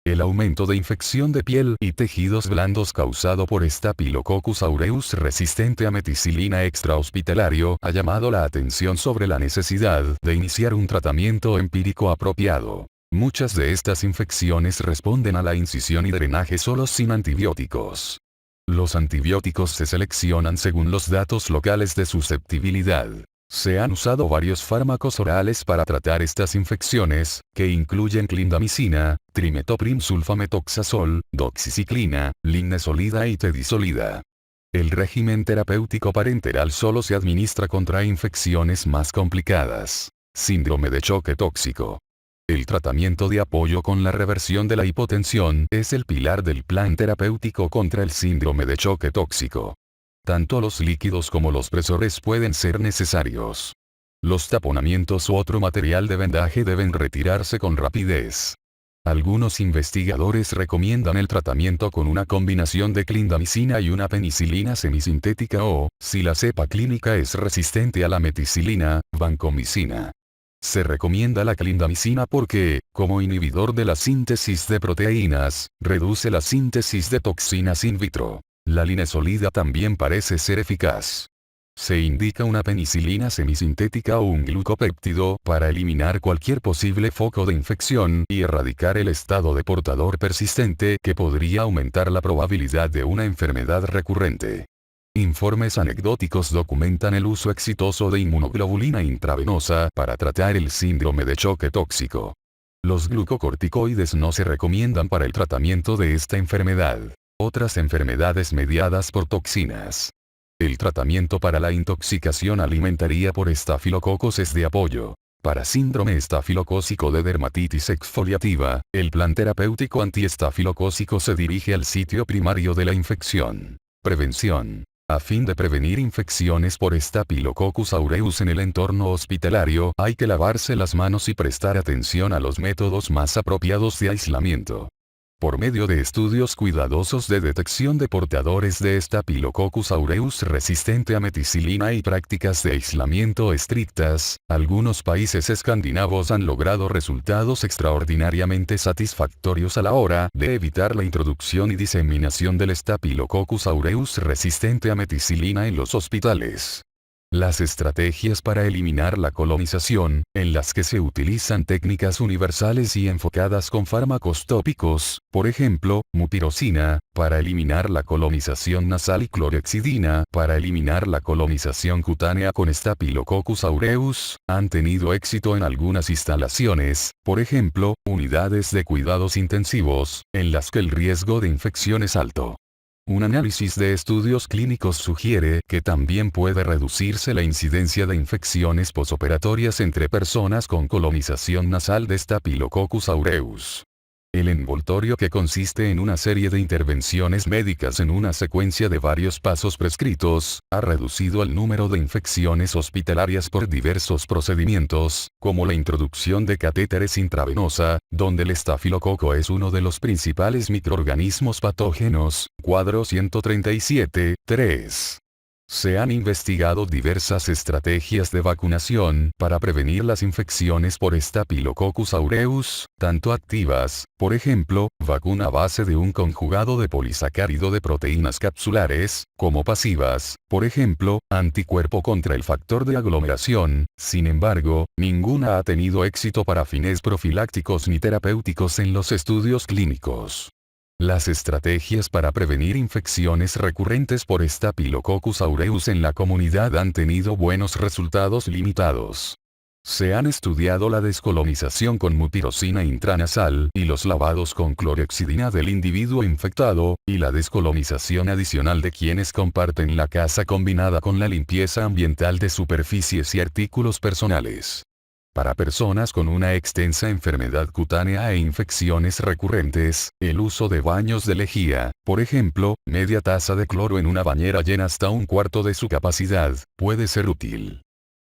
El aumento de infección de piel y tejidos blandos causado por Staphylococcus aureus resistente a meticilina extrahospitalario ha llamado la atención sobre la necesidad de iniciar un tratamiento empírico apropiado. Muchas de estas infecciones responden a la incisión y drenaje solos sin antibióticos. Los antibióticos se seleccionan según los datos locales de susceptibilidad. Se han usado varios fármacos orales para tratar estas infecciones, que incluyen clindamicina, trimetoprim sulfametoxazol, doxiciclina, linezolida y tedizolida. El régimen terapéutico parenteral solo se administra contra infecciones más complicadas. Síndrome de choque tóxico. El tratamiento de apoyo con la reversión de la hipotensión es el pilar del plan terapéutico contra el síndrome de choque tóxico. Tanto los líquidos como los presores pueden ser necesarios. Los taponamientos u otro material de vendaje deben retirarse con rapidez. Algunos investigadores recomiendan el tratamiento con una combinación de clindamicina y una penicilina semisintética o, si la cepa clínica es resistente a la meticilina, vancomicina. Se recomienda la clindamicina porque, como inhibidor de la síntesis de proteínas, reduce la síntesis de toxinas in vitro. La linezolida también parece ser eficaz. Se indica una penicilina semisintética o un glucopéptido para eliminar cualquier posible foco de infección y erradicar el estado de portador persistente que podría aumentar la probabilidad de una enfermedad recurrente. Informes anecdóticos documentan el uso exitoso de inmunoglobulina intravenosa para tratar el síndrome de choque tóxico. Los glucocorticoides no se recomiendan para el tratamiento de esta enfermedad. Otras enfermedades mediadas por toxinas. El tratamiento para la intoxicación alimentaria por estafilococos es de apoyo. Para síndrome estafilocócico de dermatitis exfoliativa, el plan terapéutico antiestafilocócico se dirige al sitio primario de la infección. Prevención. A fin de prevenir infecciones por Staphylococcus aureus en el entorno hospitalario, hay que lavarse las manos y prestar atención a los métodos más apropiados de aislamiento. Por medio de estudios cuidadosos de detección de portadores de Staphylococcus aureus resistente a meticilina y prácticas de aislamiento estrictas, algunos países escandinavos han logrado resultados extraordinariamente satisfactorios a la hora de evitar la introducción y diseminación del Staphylococcus aureus resistente a meticilina en los hospitales. Las estrategias para eliminar la colonización, en las que se utilizan técnicas universales y enfocadas con fármacos tópicos, por ejemplo, mupirocina, para eliminar la colonización nasal y clorhexidina, para eliminar la colonización cutánea con Staphylococcus aureus, han tenido éxito en algunas instalaciones, por ejemplo, unidades de cuidados intensivos, en las que el riesgo de infección es alto. Un análisis de estudios clínicos sugiere que también puede reducirse la incidencia de infecciones posoperatorias entre personas con colonización nasal de Staphylococcus aureus. El envoltorio, que consiste en una serie de intervenciones médicas en una secuencia de varios pasos prescritos, ha reducido el número de infecciones hospitalarias por diversos procedimientos, como la introducción de catéteres intravenosa, donde el estafilococo es uno de los principales microorganismos patógenos, cuadro 137, 3. Se han investigado diversas estrategias de vacunación para prevenir las infecciones por Staphylococcus aureus, tanto activas, por ejemplo, vacuna a base de un conjugado de polisacárido de proteínas capsulares, como pasivas, por ejemplo, anticuerpo contra el factor de aglomeración. Sin embargo, ninguna ha tenido éxito para fines profilácticos ni terapéuticos en los estudios clínicos. Las estrategias para prevenir infecciones recurrentes por Staphylococcus aureus en la comunidad han tenido buenos resultados limitados. Se han estudiado la descolonización con mupirocina intranasal y los lavados con clorhexidina del individuo infectado, y la descolonización adicional de quienes comparten la casa combinada con la limpieza ambiental de superficies y artículos personales. Para personas con una extensa enfermedad cutánea e infecciones recurrentes, el uso de baños de lejía, por ejemplo, media taza de cloro en una bañera llena hasta un cuarto de su capacidad, puede ser útil.